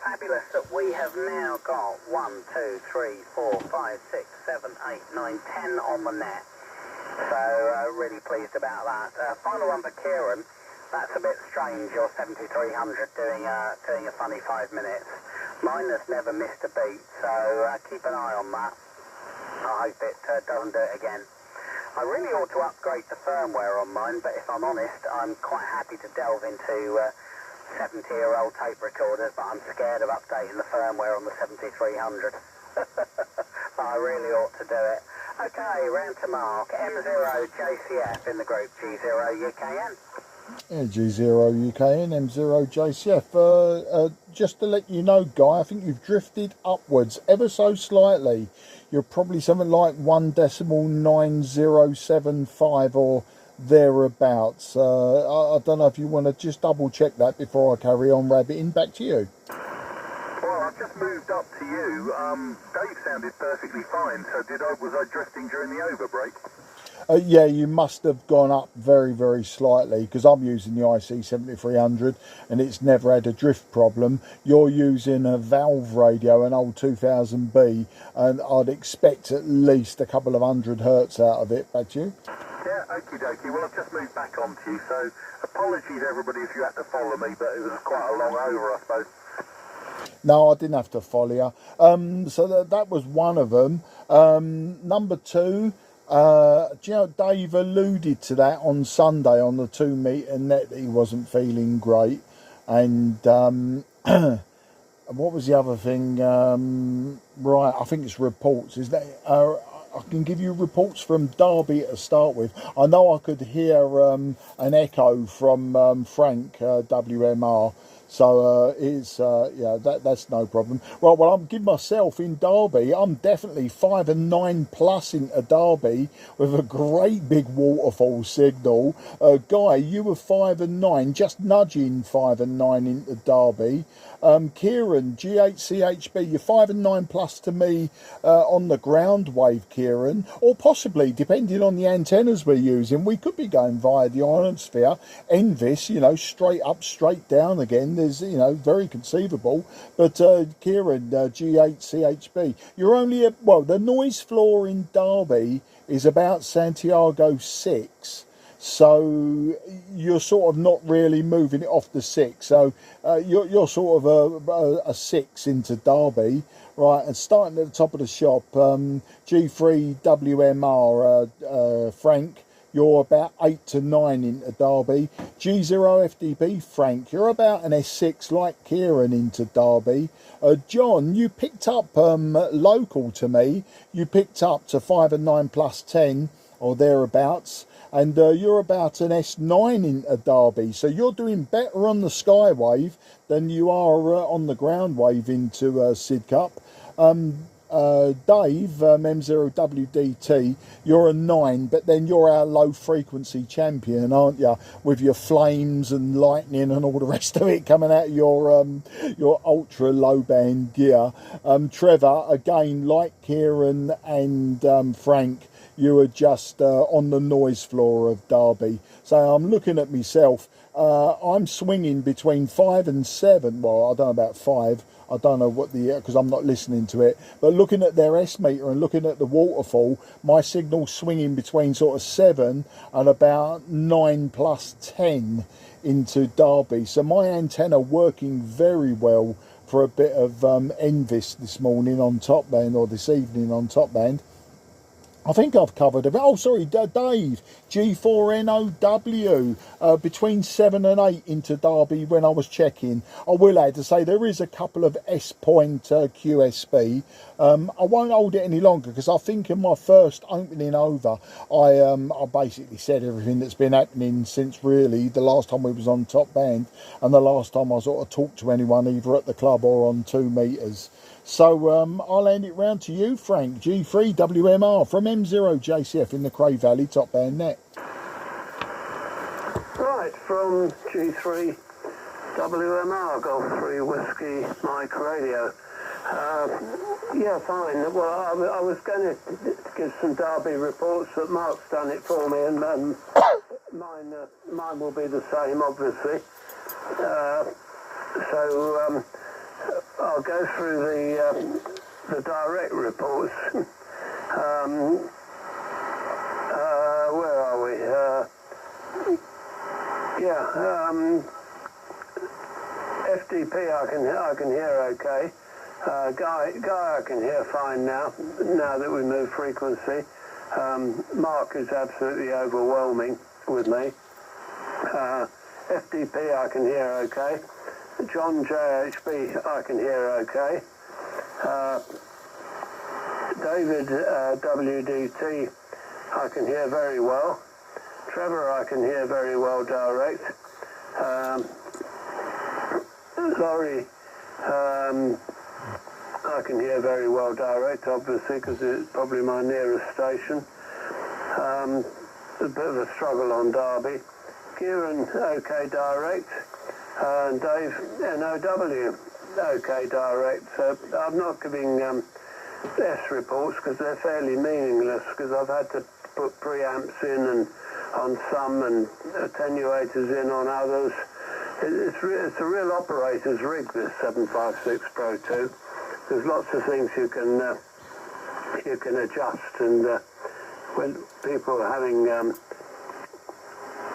fabulous that we have now got 1, 2, 3, 4, 5, 6, 7, 8, 9, 10 on the net. So really pleased about that. Final one for Kieran. That's a bit strange. Your 7300 doing a funny 5 minutes. Mine has never missed a beat, so keep an eye on that. I hope it doesn't do it again. I really ought to upgrade the firmware on mine, but if I'm honest, I'm quite happy to delve into 70-year-old tape recorders, but I'm scared of updating the firmware on the 7300. But I really ought to do it. Okay, round to Mark. M0JCF in the group, G0UKN. Yeah, G0UKN, M0JCF. Just to let you know, Guy, I think you've drifted upwards ever so slightly. You're probably something like 1.9075 or thereabouts. I don't know if you want to just double check that before I carry on rabbiting. Back to you. Well, I've just moved up to you. Dave sounded perfectly fine, so was I drifting during the overbreak? Yeah, you must have gone up very, very slightly, because I'm using the IC 7300 and it's never had a drift problem. You're using a valve radio, an old 2000B, and I'd expect at least a couple of 100 hertz out of it. Back to you. Yeah, okie dokie. Well, I've just moved back onto you, so apologies everybody if you had to follow me, but it was quite a long over, I suppose. No, I didn't have to follow you. So that was one of them. Number two, do you know, Dave alluded to that on Sunday on the 2 metre net that he wasn't feeling great. And what was the other thing? Right, I think it's reports. Is that I can give you reports from Derby to start with. I know I could hear an echo from Frank WMR. So yeah, that's no problem. Right, well, I'm giving myself in Derby. I'm definitely 5 and 9 plus into Derby with a great big waterfall signal. Guy, you were 5 and 9, just nudging 5 and 9 into Derby. Kieran, G8CHB, you're 5 and 9 plus to me on the ground wave, Kieran, or possibly, depending on the antennas we're using, we could be going via the ionosphere. Envis, you know, straight up, straight down again. There's, you know, very conceivable. But Kieran, G8CHB, you're only, well, the noise floor in Derby is about Santiago 6. So you're sort of not really moving it off the 6. So you're sort of a 6 into Derby, Right, and starting at the top of the shop, G3 WMR, Frank, you're about 8 to 9 into Derby. G0 FDB, Frank, you're about an S6 like Kieran into Derby. John, you picked up local to me. You picked up to 5 and 9 plus 10 or thereabouts. And you're about an S9 into Derby. So you're doing better on the Skywave than you are on the ground wave into Sid Cup. Dave, M0WDT, you're a 9, but then you're our low frequency champion, aren't you? With your flames and lightning and all the rest of it coming out of your ultra low band gear. Trevor, again, like Kieran and Frank, you are just on the noise floor of Derby. So I'm looking at myself. I'm swinging between 5 and 7. Well, I don't know about 5. I don't know what because I'm not listening to it. But looking at their S meter and looking at the waterfall, my signal's swinging between sort of 7 and about 9 plus 10 into Derby. So my antenna working very well for a bit of Envis this morning on top band, or this evening on top band. I think I've covered it. Oh, sorry, Dave, G4NOW, between 7 and 8 into Derby when I was checking. I will add to say there is a couple of S-point QSB. I won't hold it any longer because I think in my first opening over, I basically said everything that's been happening since really the last time we was on top band and the last time I sort of talked to anyone either at the club or on 2 meters. So I'll hand it round to you, Frank, G3 WMR from M0 JCF in the Cray Valley top band net. Right, from G3 WMR, Golf 3 Whiskey Mike Radio. Yeah, fine. Well, I was going to give some Derby reports, but Mark's done it for me, and mine will be the same, obviously. So I'll go through the direct reports. Where are we? FDP I can hear okay. Guy I can hear fine now that we move frequency. Mark is absolutely overwhelming with me. FDP I can hear okay. John JHB I can hear okay. David WDT I can hear very well. Trevor I can hear very well direct. Laurie I can hear very well direct, obviously, because it's probably my nearest station. A bit of a struggle on Derby. Kieran okay direct. And Dave NOW okay direct. So I'm not giving S reports because they're fairly meaningless, because I've had to put preamps in and on some and attenuators in on others. It's a real operator's rig, this 756 Pro 2. There's lots of things you can adjust, and when people are having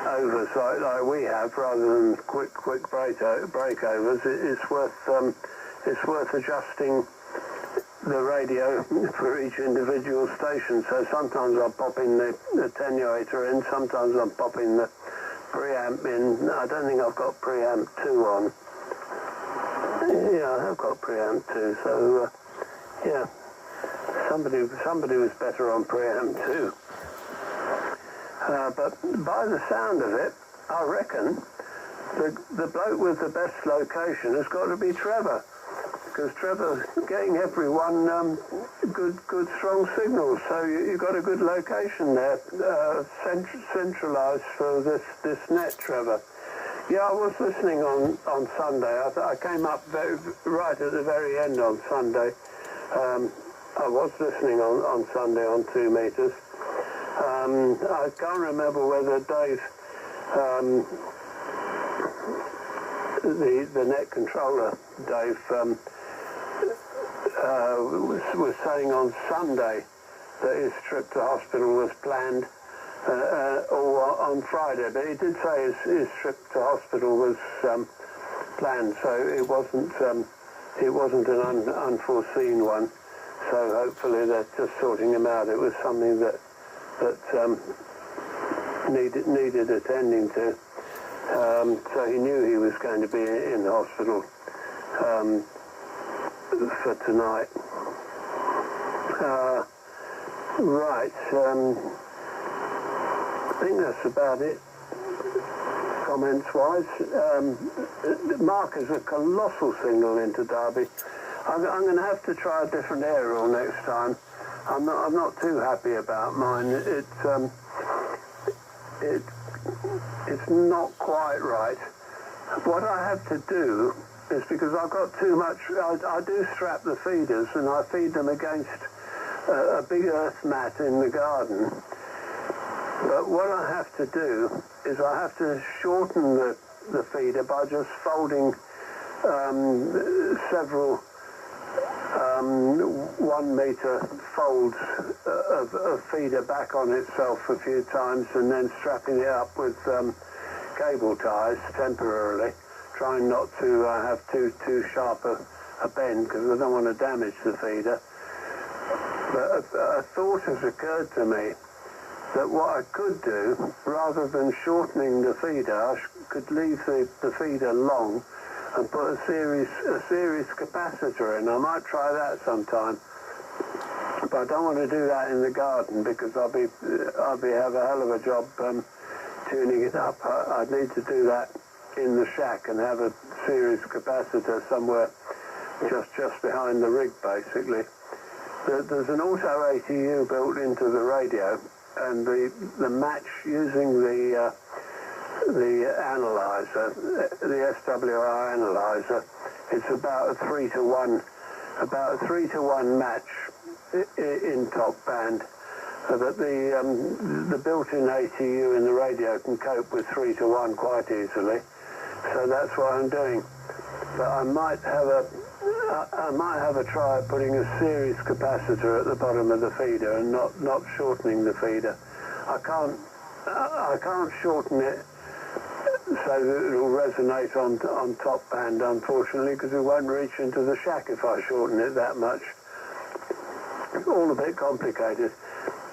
overs like we have, rather than quick breakovers, it's worth adjusting the radio for each individual station. So sometimes I'll pop in the attenuator in, sometimes I'm popping the preamp in. I don't think I've got preamp 2 on. Yeah, I have got preamp 2, so yeah, somebody was better on preamp 2. But by the sound of it, I reckon the bloke with the best location has got to be Trevor, because Trevor's getting everyone good strong signals. So you've got a good location there, centralised for this net, Trevor. Yeah, I was listening on Sunday. I came up right at the very end on Sunday. I was listening on Sunday on 2 meters. I can't remember whether Dave, the net controller, Dave, was saying on Sunday that his trip to hospital was planned, or on Friday, but he did say his trip to hospital was planned, so it wasn't it wasn't an unforeseen one. So hopefully they're just sorting him out. It was something that needed attending to. So he knew he was going to be in the hospital for tonight. Right. I think that's about it. Comments-wise, Mark is a colossal signal into Derby. I'm going to have to try a different aerial next time. I'm not too happy about mine. It's not quite right. What I have to do is, because I've got too much, I do strap the feeders and I feed them against a big earth mat in the garden. But what I have to do is I have to shorten the feeder by just folding several 1 meter folds of feeder back on itself a few times and then strapping it up with cable ties temporarily, trying not to have too sharp a bend because I don't want to damage the feeder. But a thought has occurred to me that what I could do, rather than shortening the feeder, I could leave the feeder long and put a series capacitor in. I might try that sometime, but I don't want to do that in the garden because I'll have a hell of a job tuning it up. I'd need to do that in the shack and have a series capacitor somewhere just behind the rig, basically. There's an auto ATU built into the radio, and the match using the analyzer, the SWR analyzer, it's about a 3-to-1 match in top band. That the built-in ATU in the radio can cope with 3-to-1 quite easily. So that's what I'm doing. But I might have a try at putting a series capacitor at the bottom of the feeder and not shortening the feeder. I can't shorten it so that it will resonate on top band, unfortunately, because it won't reach into the shack if I shorten it that much. All a bit complicated.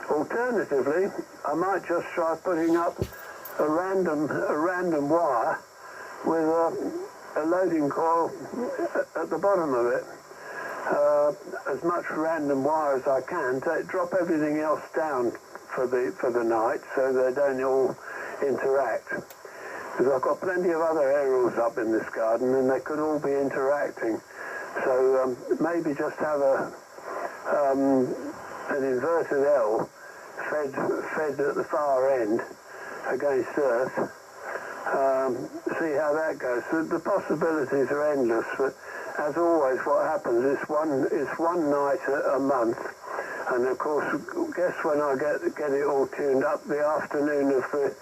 Alternatively, I might just try putting up a random wire with a loading coil at the bottom of it. As much random wire as I can. Drop everything else down for the night so they don't all interact. Because I've got plenty of other aerials up in this garden and they could all be interacting. So maybe just have an inverted L fed at the far end against earth. See how that goes. So the possibilities are endless, but as always what happens is one night a month, and of course guess when I get it all tuned up, the afternoon of the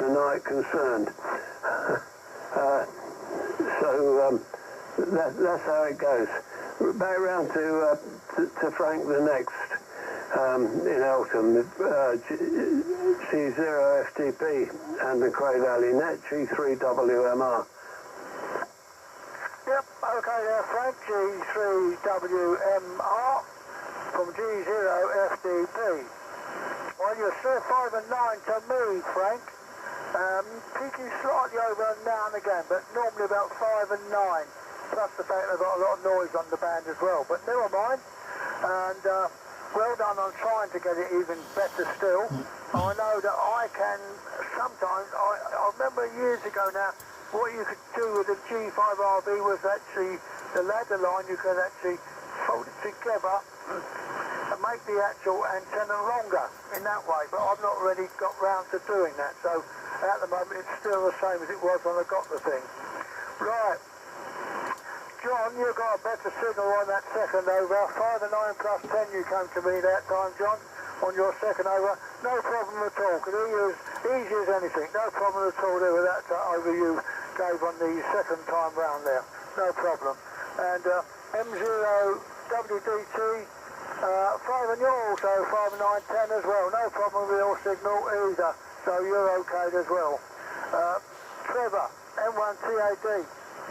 night concerned. So that's how it goes. Back round to Frank the next. In Eltham, G0FTP and the Cray Valley Net, G3WMR. Yep, okay there, Frank, G3WMR from G0FTP. Well, you're still 5 and 9 to me, Frank. Peaking slightly over now and again, but normally about 5 and 9. Plus the fact they've got a lot of noise on the band as well, but never mind. And well done on trying to get it even better still. I know that I can sometimes, I remember years ago now, what you could do with the G5RB was actually the ladder line, you could actually fold it together and make the actual antenna longer in that way, but I've not really got round to doing that, so at the moment it's still the same as it was when I got the thing. Right. John, you got a better signal on that second over. 5 and 9 plus 10 you came to me that time, John, on your second over. No problem at all. Could he use easy as anything. No problem at all there with that over you gave on the second time round there. No problem. And M0WDT, 5 and you're also 5 and 9, 10 as well. No problem with your signal either. So you're okay as well. Trevor, M1TAD.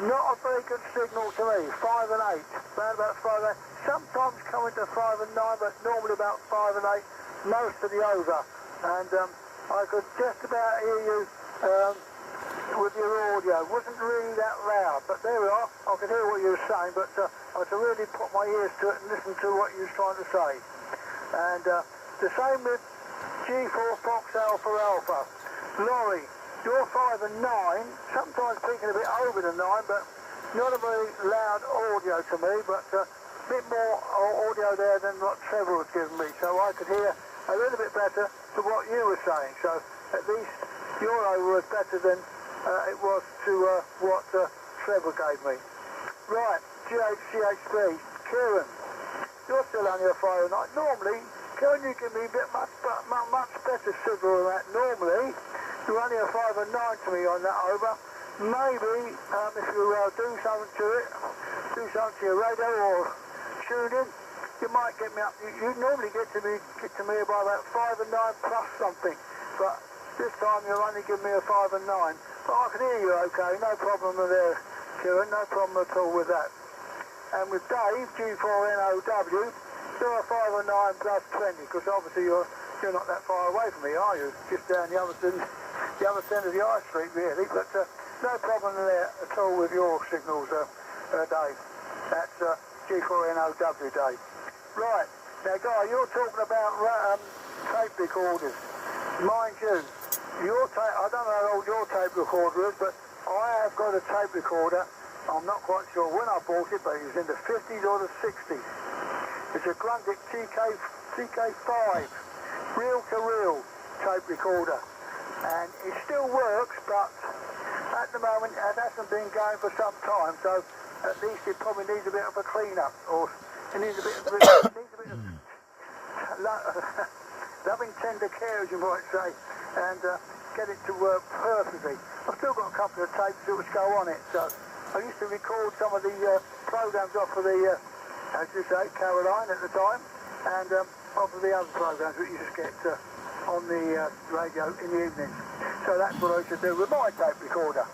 not a very good signal to me. 5 and 8, around about 5 and 8. Sometimes coming to 5 and 9, but normally about 5 and 8 most of the over. And I could just about hear you with your audio. It wasn't really that loud, but there we are. I could hear what you were saying, but I had to really put my ears to it and listen to what you were trying to say. And the same with G4 Fox Alpha Alpha. Laurie, you're 5 and 9, sometimes peaking a bit over the 9, but not a very loud audio to me, but a bit more audio there than what Trevor was giving me, so I could hear a little bit better to what you were saying. So at least your over was better than it was to what Trevor gave me. Right, GHCHB, Kieran, you're still only a 5 and 9. Normally, can you give me a bit much better signal than that? Normally, you're only a 5 and 9 to me on that over. Maybe if you do something to it, do something to your radio or tune in, you might get me up. You normally get to me by about 5 and 9 plus something, but this time you're only giving me a 5 and 9. But I can hear you okay, no problem there, Kieran, no problem at all with that. And with Dave, G4NOW, you're a 5 and 9 plus 20, because obviously you're not that far away from me, are you? Just down the other end of the high street, really. But no problem there at all with your signals, Dave. That's G4NOW, Dave. Right, now, Guy, you're talking about tape recorders. Mind you, I don't know how old your tape recorder is, but I have got a tape recorder. I'm not quite sure when I bought it, but it was in the 50s or the 60s. It's a Grundig TK5, reel-to-reel tape recorder. And it still works, but at the moment it hasn't been going for some time, so at least it probably needs a bit of a clean-up, or it needs a bit of loving tender care, as you might say, and get it to work perfectly. I've still got a couple of tapes which go on it, so I used to record some of the programs off of the, as you say, Caroline at the time, and off of the other programs that you just get on the radio in the evenings. So that's what I used to do with my tape recorder.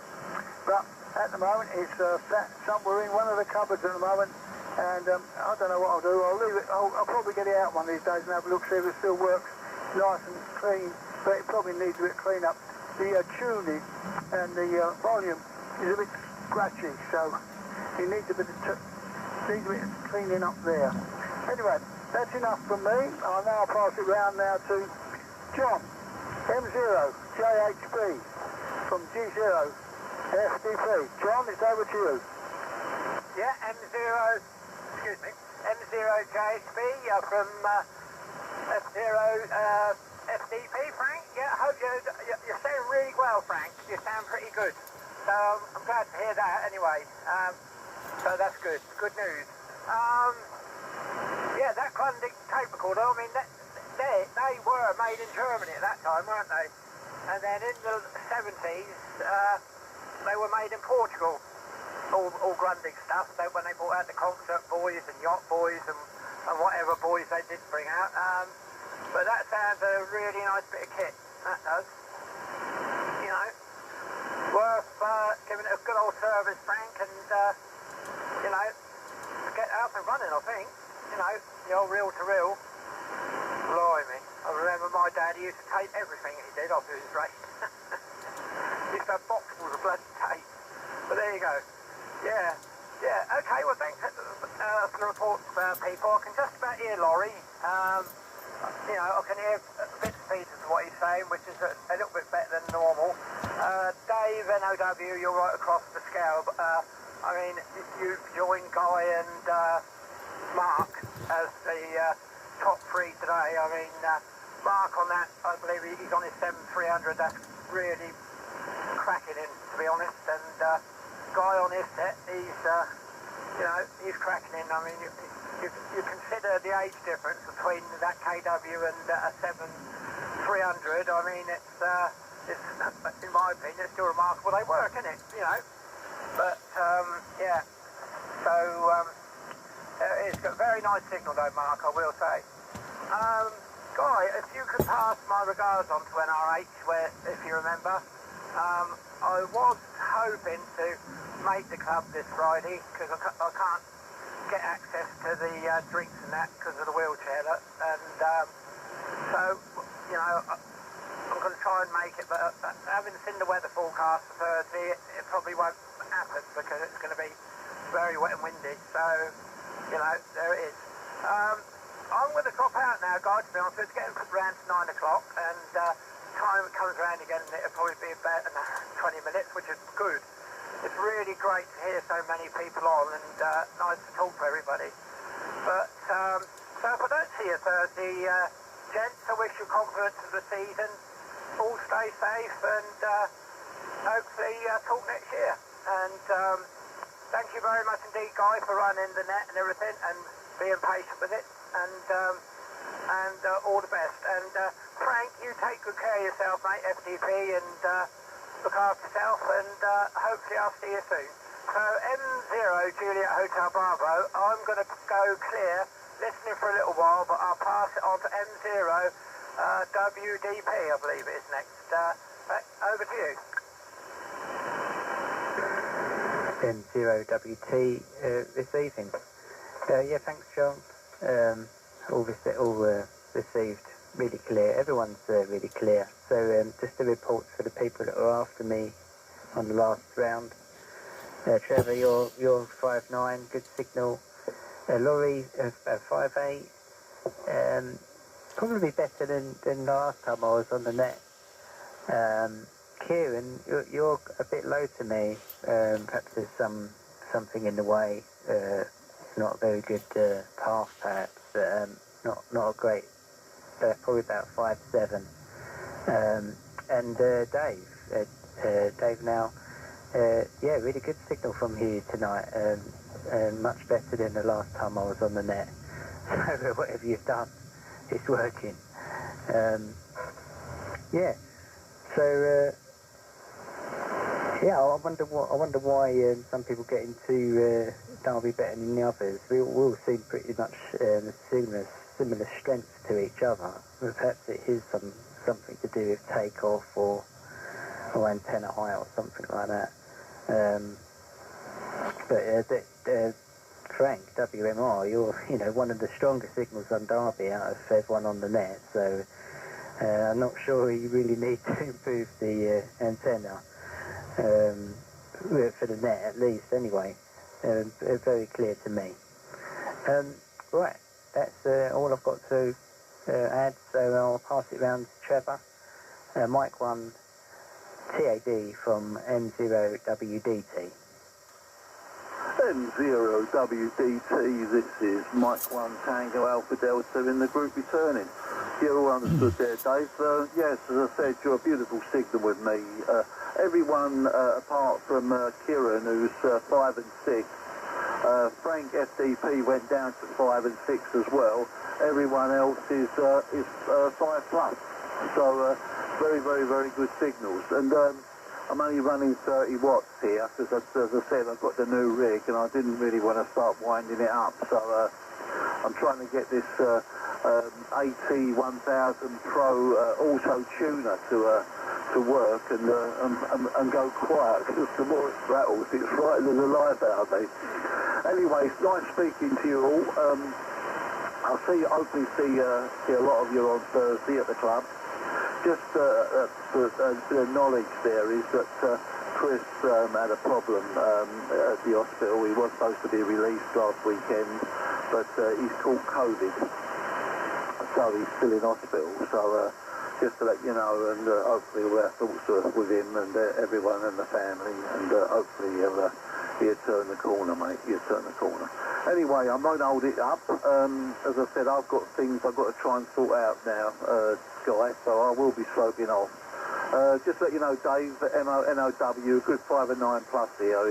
But at the moment it's sat somewhere in one of the cupboards at the moment, and I don't know what I'll do. I'll leave it. I'll probably get it out one of these days and have a look, see if it still works nice and clean, but it probably needs a bit of clean up. The tuning and the volume is a bit scratchy, so it needs a bit of cleaning up there. Anyway, that's enough from me. I'll now pass it round now to John, M0 JHB from G0 FDP. John, it's over to you. Yeah, M0 JHB from F0 FDP, Frank. Yeah, I hope you're sounding really well, Frank. You sound pretty good. So I'm glad to hear that anyway. So that's good. Good news. Yeah, that Grundig tape recorder, I mean, they were made in Germany at that time, weren't they? And then in the 70s, they were made in Portugal. All Grundig stuff, when they brought out the concert boys and yacht boys and whatever boys they did bring out. But that sounds a really nice bit of kit, that does. You know, worth giving it a good old service, Frank, and, you know, get up and running, I think. You know, the old reel-to-reel. Blimey. I remember my dad, he used to tape everything he did off his race. He used to have boxes of bloody tape. But there you go. Yeah, okay, well thanks for the report, people. I can just about hear Laurie. You know, I can hear bits and pieces of what he's saying, which is a little bit better than normal. Dave, NOW, you're right across the scale. But, I mean, you've joined Guy and Mark as the top three today. I mean, Mark on that, I believe he's on his 7-300. That's really cracking in, to be honest. And Guy on his set, he's, you know, he's cracking in. I mean, you consider the age difference between that KW and a 7-300. I mean, it's in my opinion, it's still remarkable. They work, isn't it? You know. But yeah. So it's got a very nice signal, though, Mark. I will say. Guy, if you could pass my regards on to NRH, where, if you remember, I was hoping to make the club this Friday because I can't get access to the drinks and that because of the wheelchair, and so, you know, I'm going to try and make it, but having seen the weather forecast for Thursday, it probably won't happen because it's going to be very wet and windy, so, you know, there it is. I'm going to drop out now, guys, to be honest. It's getting around to 9 o'clock, and time comes around again, and it'll probably be about 20 minutes, which is good. It's really great to hear so many people on, and nice to talk to everybody. But, so if I don't see you Thursday, gents, I wish you confidence of the season. All stay safe, and hopefully talk next year. And thank you very much indeed, Guy, for running the net and everything, and being patient with it. And all the best. And Frank, you take good care of yourself, mate, FDP, and look after yourself, and hopefully I'll see you soon. So M0 Juliet Hotel Bravo, I'm going to go clear, listening for a little while, but I'll pass it on to M0 WDP, I believe it is next. Over to you. M0WT this evening. Yeah, thanks, John. All received really clear. Everyone's really clear. So just the reports for the people that were after me on the last round. Trevor, you're 5'9", good signal. Laurie, 5'8", probably better than last time I was on the net. Kieran, you're a bit low to me. Perhaps there's something in the way. It's not a very good path, perhaps. Not a great. Probably about 5'7". And Dave now. Yeah, really good signal from you tonight. Much better than the last time I was on the net. So whatever you've done, it's working. Yeah. So yeah, I wonder why some people get into Derby better than the others. We all seem pretty much similar strengths to each other. But perhaps it is something to do with takeoff or antenna height or something like that. But Frank, WMR, you're one of the strongest signals on Derby out of everyone on the net. So I'm not sure you really need to improve the antenna for the net, at least. Anyway, very clear to me. Right, that's all I've got to add. So I'll pass it round to Trevor. Mike 1 TAD from M0WDT. M0WDT, this is Mike 1 Tango Alpha Delta in the group returning. You're all understood there, Dave. Yes, as I said, you're a beautiful signal with me. Everyone apart from Kieran, who's 5 and 6. Frank FDP went down to 5 and 6 as well. Everyone else is 5 plus. So very, very, very good signals. And I'm only running 30 watts here because, as I said, I've got the new rig and I didn't really want to start winding it up. So I'm trying to get this AT1000 Pro auto tuner to work and go quiet, because the more it rattles, it's frightening the life out of me. Anyway, it's nice speaking to you all. I'll hopefully see a lot of you on Thursday at the club. Just the knowledge there is that Chris had a problem at the hospital. He was supposed to be released last weekend, but he's caught COVID, so he's still in hospital. So just to let you know, and hopefully we'll have thoughts with him and everyone and the family, and hopefully he'll turn the corner, mate. He'll turn the corner. Anyway, I won't hold it up. As I said, I've got things I've got to try and sort out now, Guy, so I will be sloping off. Just to let you know, Dave, NOW, good 5 and 9 plus here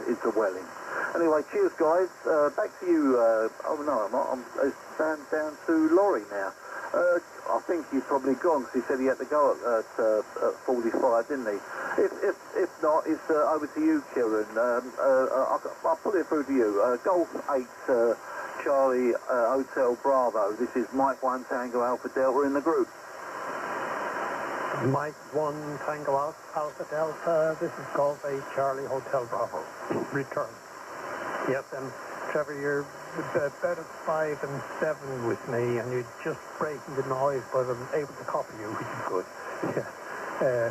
into Welling. Anyway, cheers, guys. Back to you. Oh no, I'm not. It's down to Laurie now. I think he's probably gone because he said he had to go at 45, didn't he? If not, it's over to you, Kieran. I'll put it through to you. Golf 8 Charlie Hotel Bravo. This is Mike 1 Tango Alpha Delta in the group. Mike 1 Tango Alpha Delta, this is Golf 8 Charlie Hotel Bravo. Return. Yes, and Trevor, you're about at 5 and 7 with me, and you're just breaking the noise, but I'm able to copy you, which is good. Yeah.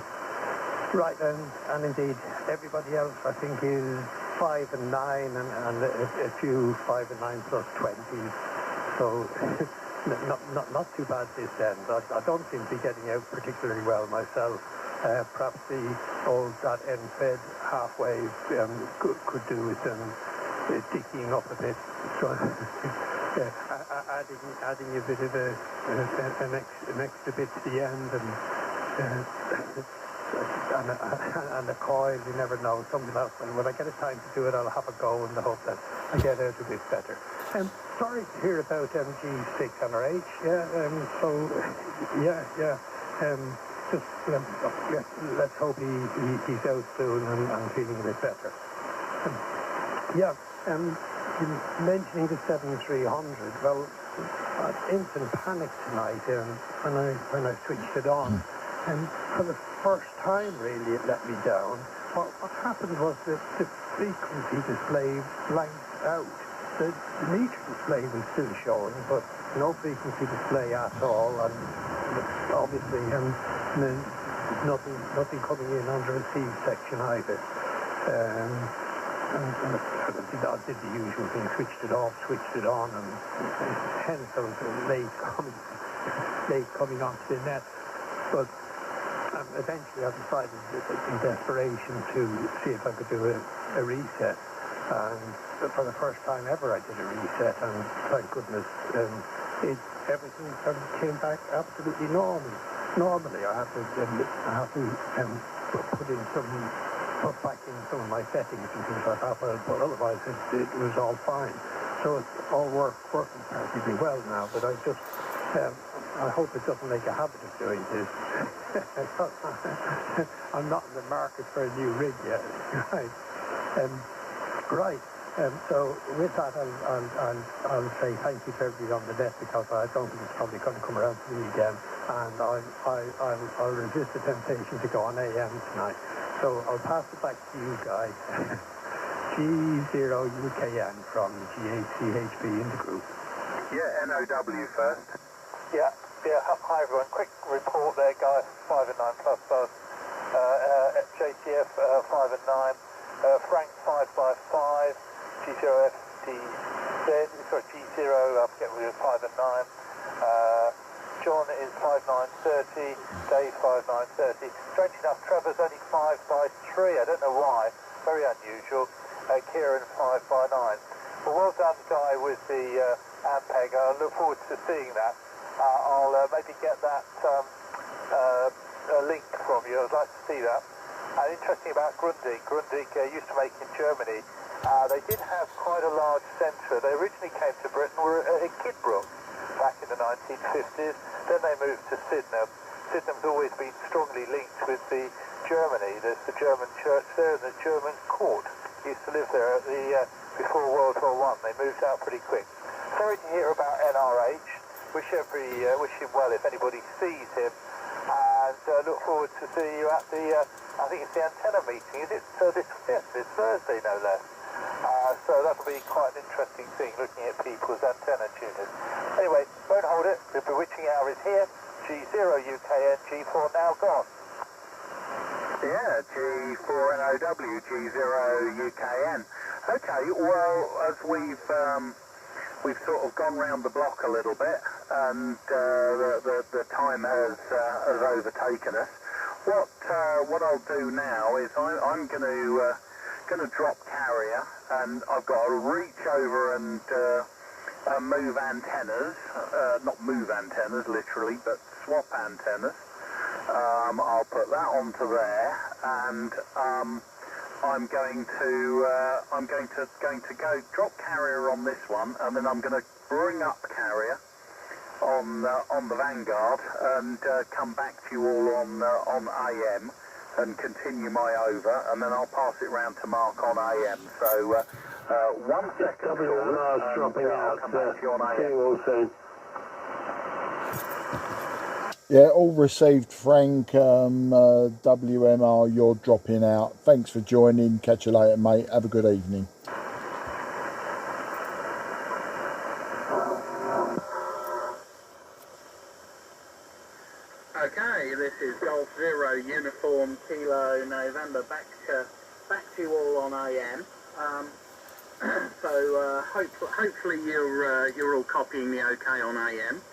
Right, and indeed, everybody else, I think, is 5 and 9, and a few 5 and 9 plus 20s. So, not too bad this end. I don't seem to be getting out particularly well myself. Perhaps the old that end fed halfway could do with dicking up a bit. So, adding a bit of an extra bit to the end, and the coil, you never know, something else. And when I get a time to do it, I'll have a go in the hope that I get out a bit better. Sorry to hear about MG6 NRH. Let's hope he's out soon and feeling a bit better. Mentioning the 7300, well, I had instant panic tonight when I switched it on. And for the first time, really, it let me down. What happened was that the frequency display blanked out. The meter display was still showing, but no frequency display at all, and obviously nothing coming in on the receive section either. And I did the usual thing, switched it off, switched it on, and hence those late coming onto the net. But eventually I decided in desperation to see if I could do a reset. And for the first time ever I did a reset, and thank goodness everything came back absolutely normal. Normally I have to put back in some of my settings and things like that, but otherwise it was all fine. So it's all working perfectly well now, but I hope it doesn't make a habit of doing this. I'm not in the market for a new rig yet. Right. So with that, I'll say thank you to everybody on the net, because I don't think it's probably going to come around to me again, and I'll resist the temptation to go on AM tonight. So I'll pass it back to you guys. G0UKN from GHCHB in the group. Yeah, NOW first. Yeah. Hi everyone. Quick report there, guys. 5 and 9 plus buzz. JTF 5 and 9. Frank 555. G0FTZ. Sorry, G0. I forget we were 5 and 9. John is 5930. Dave 5930. Strange enough, Trevor's only 5 by 3. I don't know why. Very unusual. Kieran 5 by 9. Well, well done, Guy, with the Ampeg. I look forward to seeing that. I'll maybe get that link from you. I'd like to see that. And interesting about Grundig. Grundig used to make in Germany. They did have quite a large centre. They originally came to Britain, were in Kidbrooke back in the 1950s. Then they moved to Sydenham. Sydenham's always been strongly linked with Germany. There's the German church there and the German court. Used to live there before World War I. They moved out pretty quick. Sorry to hear about NRH. Wish him well if anybody sees him, and look forward to seeing you at the I think it's the antenna meeting. Is it this Thursday, no less? So that'll be quite an interesting thing, looking at people's antenna tuners. Anyway, won't hold it. The bewitching hour is here. G0UKN, G4 now gone. Yeah, G4NOW, G0UKN. Okay, well, as we've sort of gone round the block a little bit, and the time has overtaken us. What I'll do now is I'm going to drop carrier, and I've got to reach over and move antennas, not move antennas literally, but swap antennas. I'll put that onto there, and I'm going to go drop carrier on this one, and then I'm going to bring up carrier on the Vanguard, and come back to you all on AM and continue my over, and then I'll pass it round to Mark on AM. So 1 second, dropping I'll out. come back to you on AM. See you all soon. Yeah, all received, Frank. WMR, you're dropping out. Thanks for joining. Catch you later, mate. Have a good evening. Okay, this is Golf Zero Uniform Kilo November back to you all on AM. So hopefully you're all copying me okay on AM.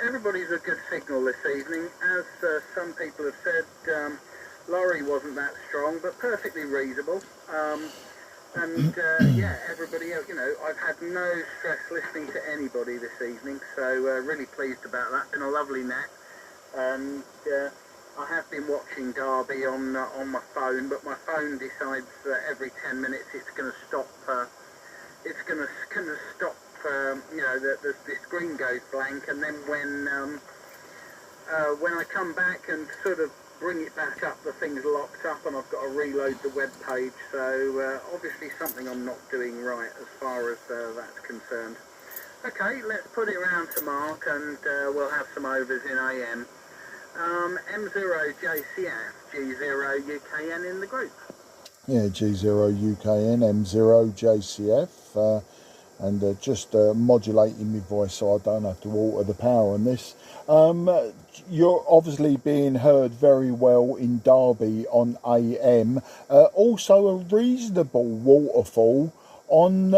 Everybody's a good signal this evening. As some people have said, Laurie wasn't that strong, but perfectly reasonable. And yeah, everybody else, you know, I've had no stress listening to anybody this evening, so really pleased about that. Been a lovely net. And I have been watching Derby on my phone, but my phone decides every 10 minutes it's going to stop. It's going to stop. You know, the screen goes blank, and then when I come back and sort of bring it back up, the thing's locked up, and I've got to reload the web page. So obviously something I'm not doing right as far as that's concerned. Okay, let's put it around to Mark, and we'll have some overs in AM. M0JCF, G0UKN in the group. Yeah, G0UKN, M0JCF, and just modulating my voice so I don't have to alter the power on this. You're obviously being heard very well in Derby on AM. Also a reasonable waterfall on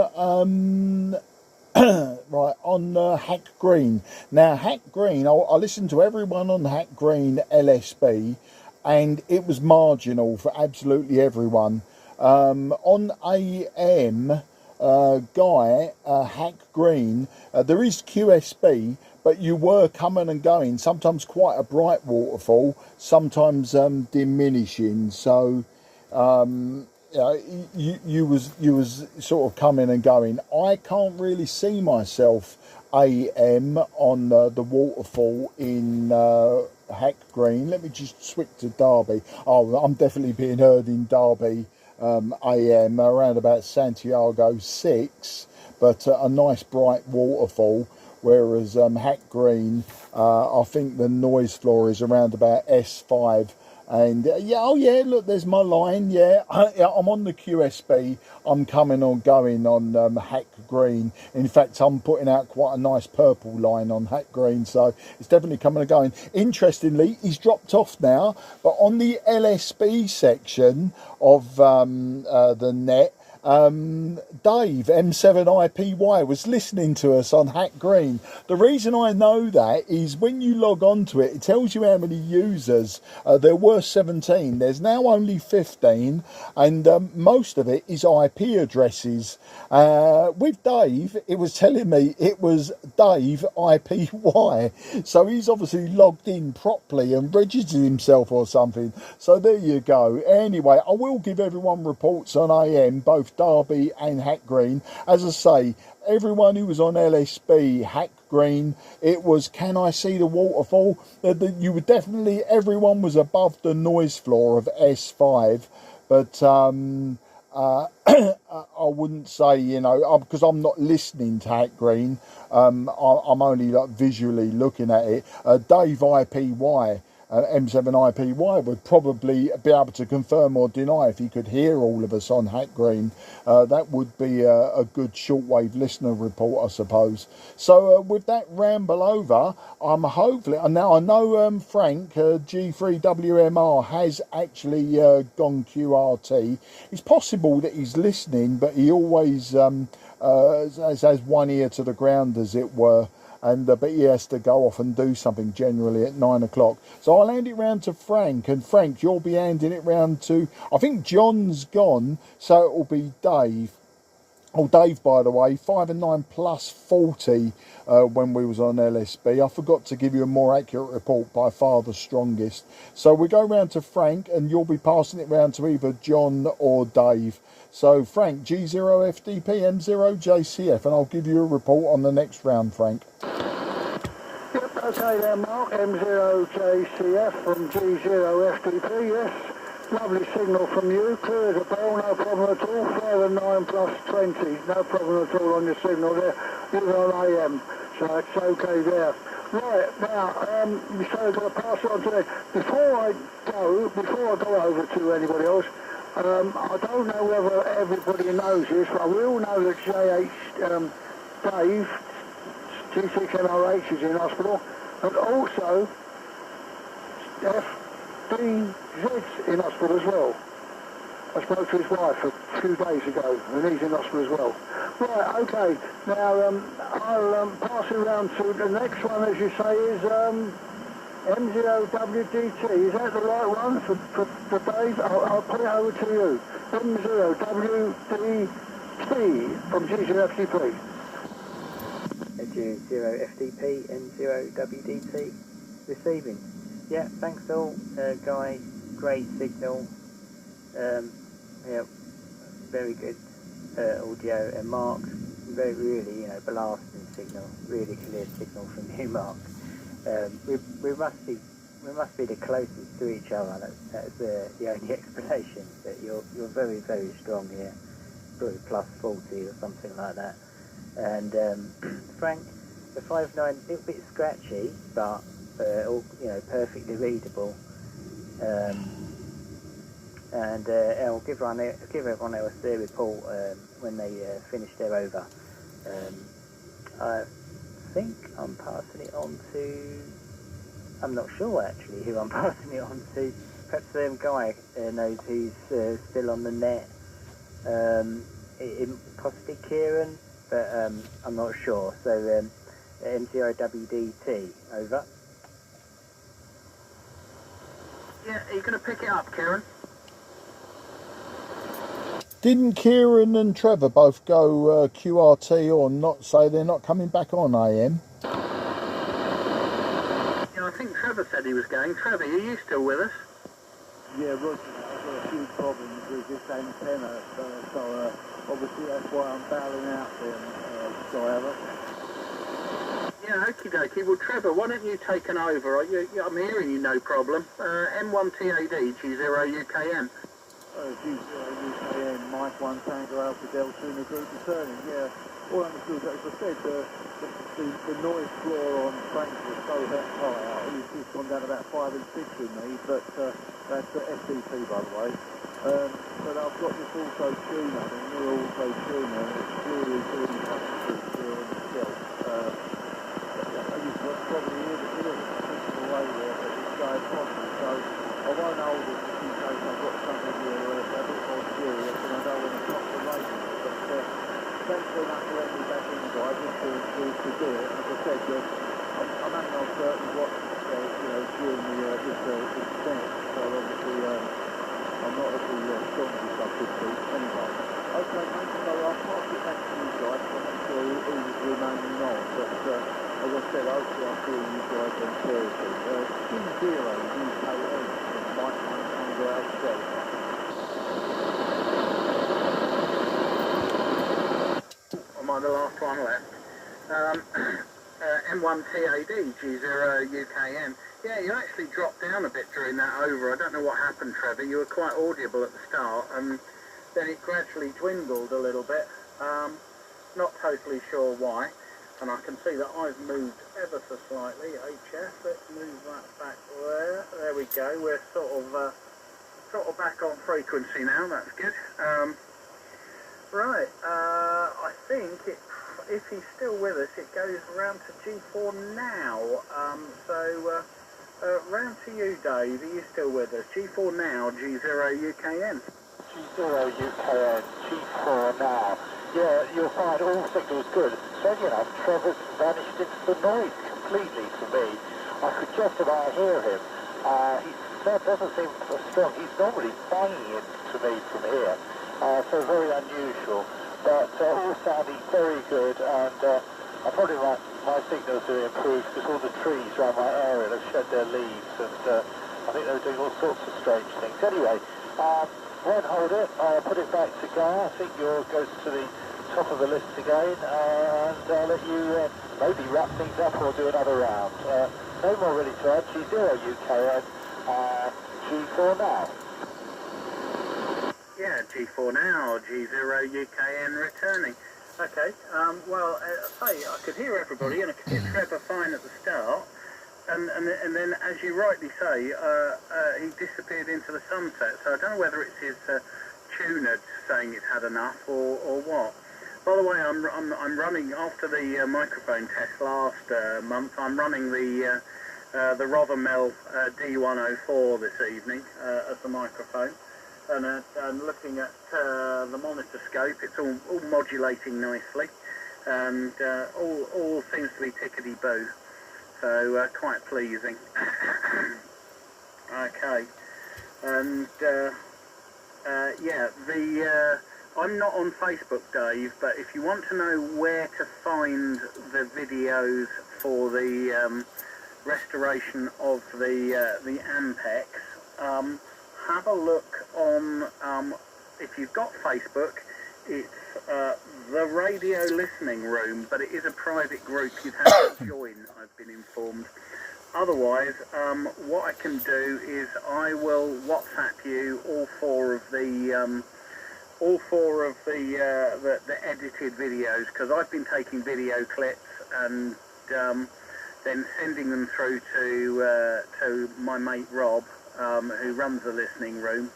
right, on Hack Green. Now, Hack Green, I listened to everyone on Hack Green LSB, and it was marginal for absolutely everyone. On AM, Guy, Hack Green, there is QSB, but you were coming and going, sometimes quite a bright waterfall, sometimes diminishing, so you was sort of coming and going. I can't really see myself AM on the waterfall in Hack Green. Let me just switch to Derby. Oh, I'm definitely being heard in Derby AM around about Santiago 6, but a nice bright waterfall. Whereas Hack Green, I think the noise floor is around about S5. And yeah, oh yeah, look, there's my line. Yeah, I'm on the QSB. I'm coming on going on Hack Green. In fact, I'm putting out quite a nice purple line on Hack Green, so it's definitely coming and going. Interestingly, he's dropped off now, but on the LSB section of the net, Dave M7IPY was listening to us on Hack Green. The reason I know that is when you log on to it, it tells you how many users. There were 17, there's now only 15, and most of it is IP addresses. With Dave, it was telling me it was Dave IPY, so he's obviously logged in properly and registered himself or something. So there you go. Anyway, I will give everyone reports on AM, both Derby and Hack Green. As I say, everyone who was on LSB, Hack Green, it was, can I see the waterfall? You were definitely, everyone was above the noise floor of S5, but I wouldn't say, you know, because I'm not listening to Hack Green, I'm only like visually looking at it. Dave IPY, M7IPY would probably be able to confirm or deny if he could hear all of us on Hack Green. That would be a good shortwave listener report, I suppose. So with that ramble over, I'm hopefully, now I know Frank, G3WMR, has actually gone QRT. It's possible that he's listening, but he always has one ear to the ground, as it were. And but he has to go off and do something generally at 9 o'clock. So I'll hand it round to Frank, and Frank, you'll be handing it round to, I think John's gone, so it will be Dave. Oh, Dave, by the way, 5 and 9 plus 40 when we was on LSB. I forgot to give you a more accurate report, by far the strongest. So we go round to Frank, and you'll be passing it round to either John or Dave. So Frank, G0FDP, M0JCF, and I'll give you a report on the next round, Frank. Yep, okay then, Mark. M0JCF from G0FDP, yes. Lovely signal from you. Clear as a bell, no problem at all. 5 and 9 plus 20, no problem at all on your signal there. You're on AM, so it's okay there. Right, now, so I've got to pass it on to them. Before I go over to anybody else, I don't know whether everybody knows this, but we all know that Dave, G6MRH is in hospital, and also FDZ's in hospital as well. I spoke to his wife a few days ago, and he's in hospital as well. Right, okay. Now, I'll pass it around to the next one, as you say, is M0WDT. Is that the right one for Dave? I'll put it over to you. M0WDT from G0FTP. G0FTP, M0WDT, receiving. Yeah, thanks all, Guy. Great signal. Yeah, very good audio, and Mark, very really, blasting signal, really clear signal from you, Mark. We must be the closest to each other. That's the only explanation. That you're very, very strong here, probably plus 40 or something like that. And Frank, the 5.9, a little bit scratchy, but all perfectly readable. And I'll give everyone else their report when they finish their over. I think I'm passing it on to... I'm not sure actually who I'm passing it on to. Perhaps Guy knows who's still on the net. Possibly Kieran, but I'm not sure. So M0WDT, over. Yeah, are you going to pick it up, Kieran? Didn't Kieran and Trevor both go QRT or not, say they're not coming back on AM? Yeah, I think Trevor said he was going. Trevor, are you still with us? Yeah, Roger, I've got a few problems with this antenna, so obviously that's why I'm bowing out there, Yeah, okie dokie. Well, Trevor, why don't you take an over? I'm hearing you, no problem. M1TAD, G0UKM. G0UKM, Mike 1 Tango Alpha Delta in the group returning, yeah. All I understood, as I said, the noise floor on Frank's was so high, he's just gone down about 5 and 6 with me, but that's the FDP, by the way. But I've got this auto tuner, a new auto tuner, and it's really doing something here on the shelf. You can probably hear the pushing away there, but it's going possible, so I won't hold it just in case I've got something here a bit more serious, and I don't want to knock the radio, but thanks very much for letting me back in, guys, just to do it. As I said, I'm only on certain what, during this event, so obviously I'm not at the strongest I could be anyway. Okay, mate, so I'll pass it back to you guys, I'm not sure who's remaining on, but as I said, hopefully I'll see you guys on Thursday. G0UKM from Mike 1 Tango Alpha Delta. I'm on the last one left. M1TAD, G0UKM. Yeah, you actually dropped down a bit during that over. I don't know what happened, Trevor. You were quite audible at the start, and then it gradually dwindled a little bit. Not totally sure why. And I can see that I've moved ever so slightly. HF, let's move that back there. There we go. We're sort of back on frequency now. That's good. Right. I think if he's still with us, it goes round to G4 now. So round to you, Dave. Are you still with us? G4 now, G0UKN. G0UKN, G4 now. Yeah, you'll find all signals good. Strangely enough, Trevor's vanished into the noise completely for me. I could just about hear him. He doesn't seem so strong. He's normally banging into me from here, so very unusual. But all sounding very good, and I probably like my signals to improve because all the trees around my area have shed their leaves, and I think they're doing all sorts of strange things. Anyway, won't hold it. I'll put it back to Guy. I think yours goes to the top of the list again, and I'll let you maybe wrap things up or do another round. No more really to add. G0UKN, G4 now. Yeah, G4 now, G0UKN returning. Okay, well, I could hear everybody, and I could hear Trevor fine at the start. and then, as you rightly say, he disappeared into the sunset. So I don't know whether it's his tuner saying it's had enough or what. By the way, I'm running after the microphone test last month. I'm running the Rothermel D104 this evening as the microphone, and looking at the monitor scope. It's all modulating nicely, and all seems to be tickety-boo. So quite pleasing. Okay, and yeah, I'm not on Facebook, Dave, but if you want to know where to find the videos for the restoration of the Ampex, have a look on, if you've got Facebook, it's the Radio Listening Room, but it is a private group you'd have to join, I've been informed. Otherwise, what I can do is I will WhatsApp you all four of the edited videos, because I've been taking video clips and then sending them through to my mate Rob, who runs the listening room,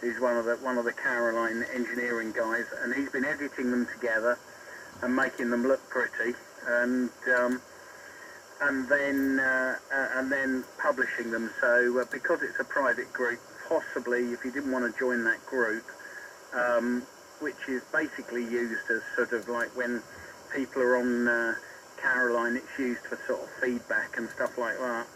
who's one of the Caroline engineering guys, and he's been editing them together and making them look pretty, and then publishing them. So because it's a private group, possibly if you didn't want to join that group, which is basically used as sort of like when people are on Caroline, it's used for sort of feedback and stuff like that.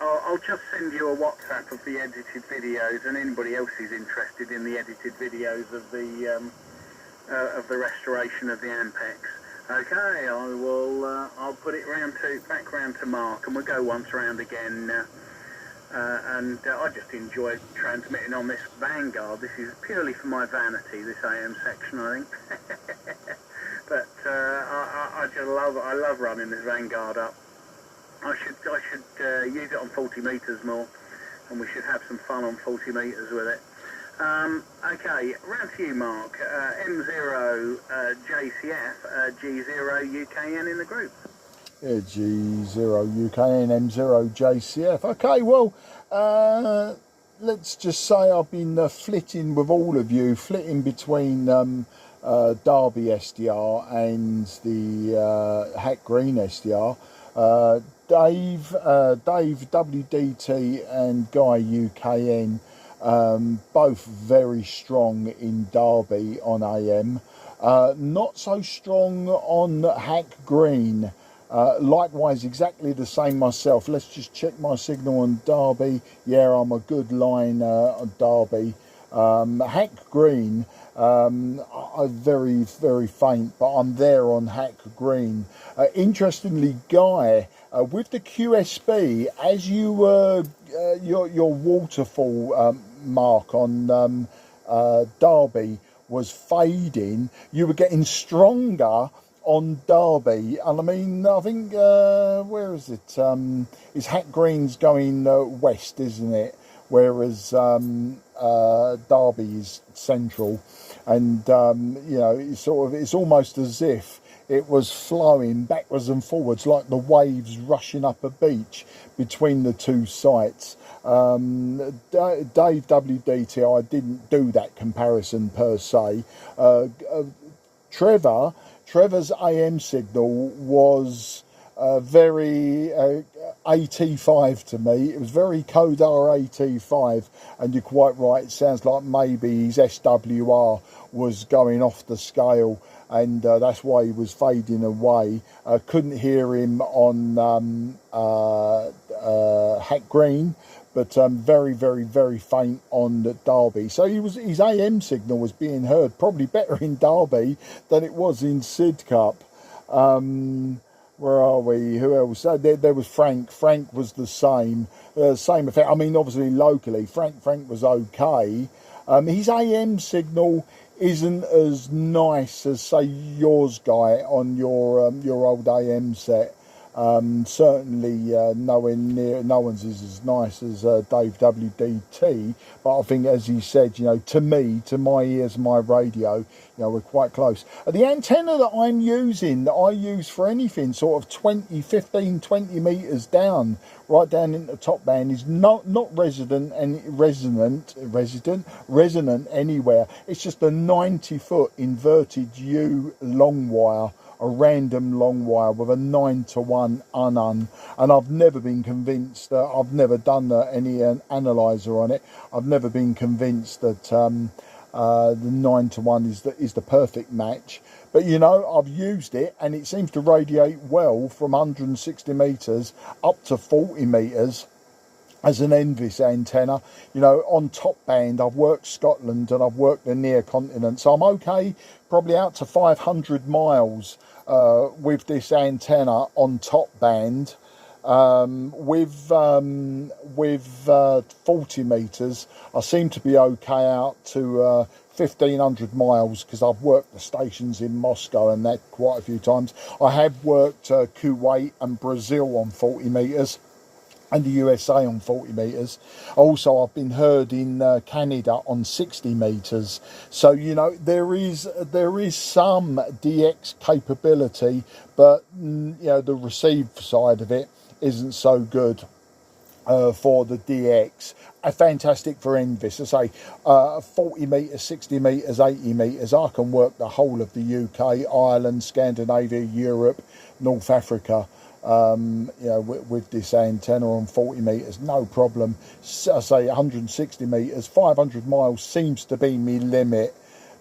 I'll just send you a WhatsApp of the edited videos, and anybody else who's interested in the edited videos of the restoration of the Ampex. Okay, I'll put it back round to Mark, and we'll go once round again. And I just enjoy transmitting on this Vanguard. This is purely for my vanity, this AM section, I think. But I just love running this Vanguard up. I should use it on 40 metres more, and we should have some fun on 40 metres with it. Okay, round to you, Mark. M0 JCF, G0 UKN in the group. Yeah, G0 UKN, M0 JCF. Okay, well, let's just say I've been flitting with all of you, flitting between Derby SDR and the Hack Green SDR. Dave WDT and Guy UKN, both very strong in Derby on AM, not so strong on Hack Green. Likewise, exactly the same myself. Let's just check my signal on Derby. Yeah, I'm a good line on Derby. Hack Green, I'm very, very faint, but I'm there on Hack Green. Interestingly, Guy, with the QSB, as you your waterfall mark on Derby was fading, you were getting stronger on Derby, and I mean, I think where is it? Is Hack Green's going west, isn't it? Whereas Derby is central, and you know, it's almost as if it was flowing backwards and forwards like the waves rushing up a beach between the two sites. Dave WDT, I didn't do that comparison per se. Trevor's AM signal was very AT5 to me. It was very Kodar AT5, and you're quite right, it sounds like maybe his SWR was going off the scale, and that's why he was fading away. Couldn't hear him on Hack Green, but very, very, very faint on Derby. So his AM signal was being heard probably better in Derby than it was in Sidcup. Where are we? Who else? There was Frank. Frank was the same effect. I mean, obviously locally, Frank was okay. His AM signal isn't as nice as, say, yours, Guy, on your old AM set. Certainly nowhere near, no one's is as nice as Dave WDT, but I think, as he said, you know, to me, to my ears, my radio, you know, we're quite close. The antenna that I'm using, that I use for anything sort of 15, 20 metres down, right down into the top band, is not resonant anywhere. It's just a 90-foot inverted U long wire, a random long wire with a 9-to-1 unun, and I've never been convinced. I've never done any analyzer on it. I've never been convinced that the 9-to-1 is the perfect match. But you know, I've used it and it seems to radiate well from 160 metres up to 40 metres as an Envis antenna. You know, on top band, I've worked Scotland and I've worked the near continent, so I'm okay, probably out to 500 miles with this antenna on top band. With 40 metres, I seem to be okay out to 1,500 miles, because I've worked the stations in Moscow and that quite a few times. I have worked Kuwait and Brazil on 40 metres, and the USA on 40 metres. Also, I've been heard in Canada on 60 metres. So, you know, there is some DX capability, but you know, the receive side of it isn't so good for the DX. Fantastic for Envis. I say 40 metres, 60 metres, 80 metres. I can work the whole of the UK, Ireland, Scandinavia, Europe, North Africa. You know, with this antenna on 40 metres, no problem. I say 160 metres, 500 miles seems to be my limit.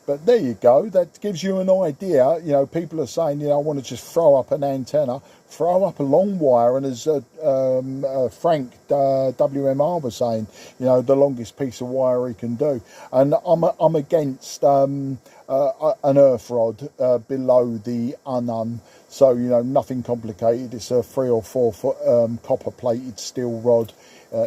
But there you go, that gives you an idea. You know, people are saying, you know, I want to just throw up an antenna, throw up a long wire, and as Frank WMR was saying, you know, the longest piece of wire he can do. And I'm against an earth rod below the unun. So, you know, nothing complicated. It's a 3 or 4 foot copper plated steel rod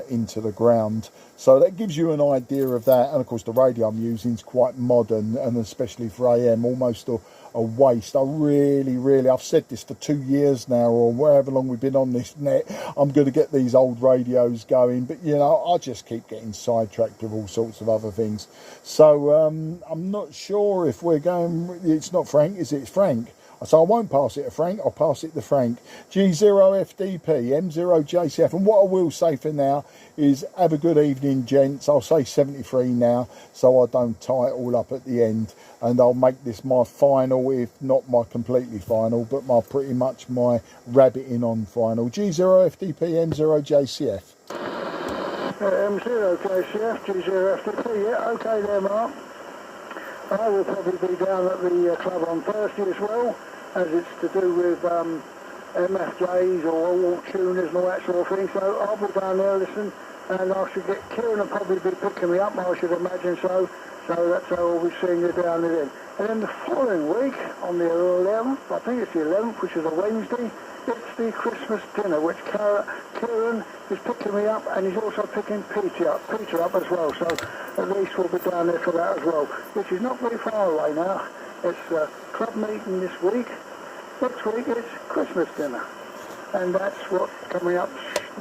into the ground. So that gives you an idea of that. And of course, the radio I'm using is quite modern, and especially for AM, almost a waste. I've said this for 2 years now, or wherever long we've been on this net, I'm going to get these old radios going. But, you know, I just keep getting sidetracked with all sorts of other things. So I'm not sure if we're going, it's not Frank, is it? It's Frank. So I won't pass it to Frank, I'll pass it to Frank. G0FDP, M0JCF. And what I will say for now is have a good evening, gents. I'll say 73 now, so I don't tie it all up at the end. And I'll make this my final, if not my completely final, but pretty much my rabbiting on final. G0FDP, M0JCF. M0JCF, G0FDP, yeah, okay there, Mark. I will probably be down at the club on Thursday as well, as it's to do with MFJs or all tuners and all that sort of thing. So I'll be down there, listen, and I should get Kieran will probably be picking me up, I should imagine so. So that's how I'll be seeing you down there then. And then the following week, on the 11th, I think it's the 11th, which is a Wednesday, it's the Christmas dinner, which Kieran is picking me up, and he's also picking Peter up as well. So at least we'll be down there for that as well, which is not very far away now. It's a club meeting this week. Next week it's Christmas dinner, and that's what's coming up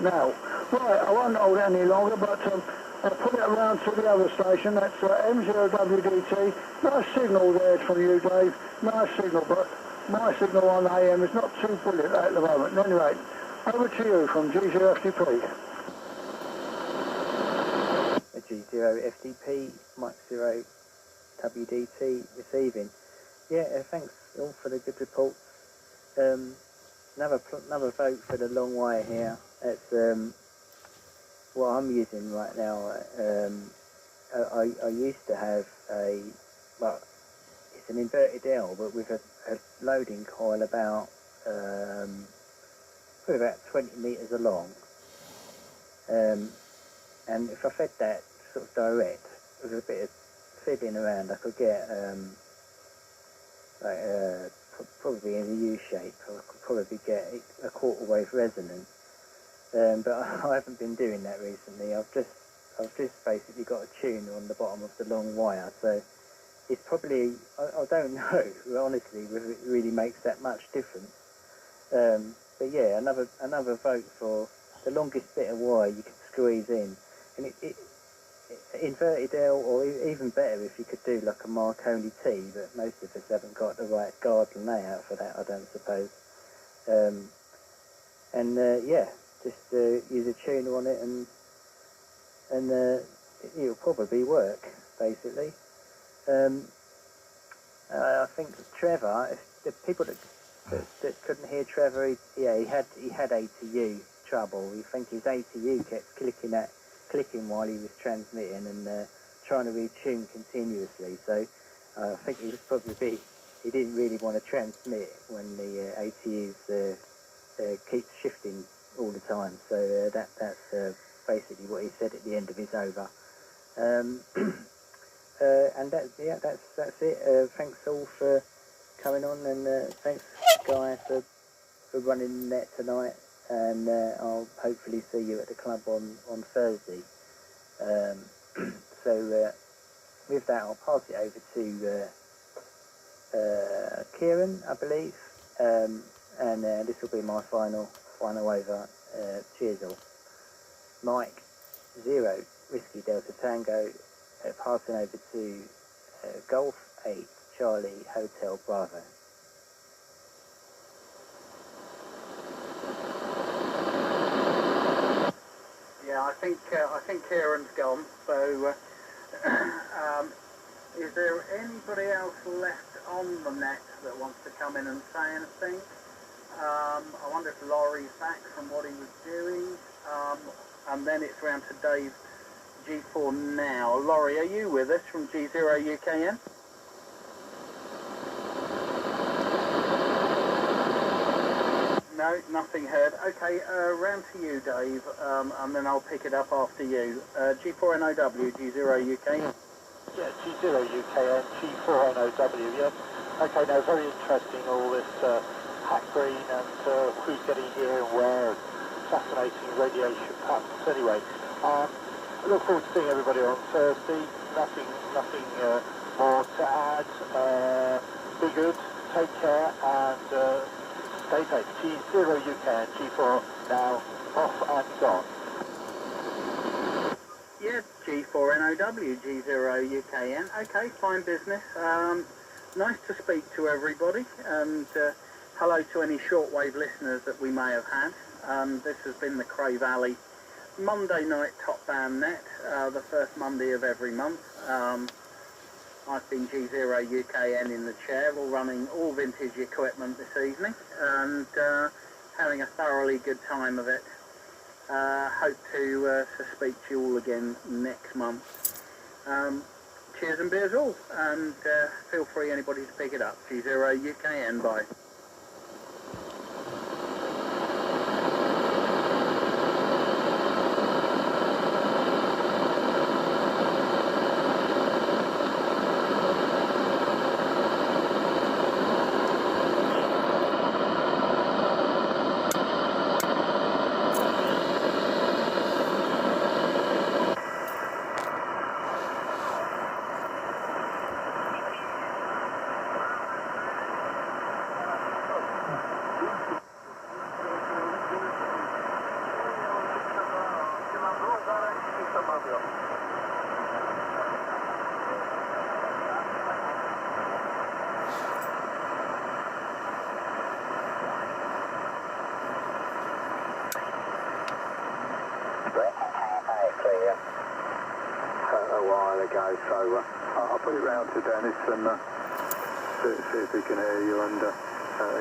now. Right, I won't hold it any longer, but I'll put it around to the other station. That's M0WDT. Nice signal there from you, Dave. Nice signal, but my signal on AM is not too brilliant at the moment. At any rate, over to you from G0FDP. G0FDP, Mike 0 WDT receiving. Yeah, thanks all for the good reports. Another vote for the long wire here. It's what I'm using right now. I used to have it's an inverted L, but with a loading coil about probably about 20 metres along. And if I fed that sort of direct, with a bit of fiddling around, I could get probably in a U shape. I could probably get a quarter wave resonance. But I haven't been doing that recently. I've just basically got a tuner on the bottom of the long wire, so it's probably, I don't know honestly whether it really makes that much difference. yeah, another vote for the longest bit of wire you could squeeze in, and it inverted L, or even better if you could do like a Marconi T, but most of us haven't got the right garden layout for that, I don't suppose. Yeah, just use a tuner on it, and it'll probably work, basically. I think Trevor, if the people that couldn't hear Trevor, he had ATU trouble. We think his ATU kept clicking while he was transmitting and trying to retune continuously. So I think he didn't really want to transmit when the ATUs keep shifting all the time. So that's basically what he said at the end of his over. And that's it. Thanks all for coming on, and thanks Guy for running the net tonight. And I'll hopefully see you at the club on Thursday. So with that, I'll pass it over to Kieran, I believe, and this will be my final over. Cheers all. Mike 0 Whiskey Delta Tango, passing over to Golf 8 Charlie Hotel Bravo. Yeah, I think Kieran's gone. So, is there anybody else left on the net that wants to come in and say anything? I wonder if Laurie's back from what he was doing. And then it's round to Dave G4 now. Laurie, are you with us from G0UKN? No, nothing heard. Okay, round to you, Dave, and then I'll pick it up after you. G4NOW, G0UKN. Yeah, G0UKN, G4NOW, yeah. Okay, now very interesting, all this hack green and who's getting here and where, and fascinating radiation patterns. Anyway, I look forward to seeing everybody on Thursday. Nothing more to add. Be good, take care, and stay safe. G0UKN, G4 now off and gone. Yes, G4NOW, G0UKN. Okay, fine business. Nice to speak to everybody, and hello to any shortwave listeners that we may have had. This has been the Cray Valley Monday night top band net, the first Monday of every month. I've been G0UKN in the chair, all running all vintage equipment this evening, and having a thoroughly good time of it. Hope to speak to you all again next month. Cheers and beers all, and feel free anybody to pick it up. G0UKN, bye. A while ago, so I'll put it round to Dennis and see if he can hear you and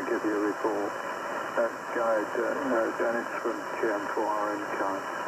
give you a report. Go ahead, Dennis from GM4RNK.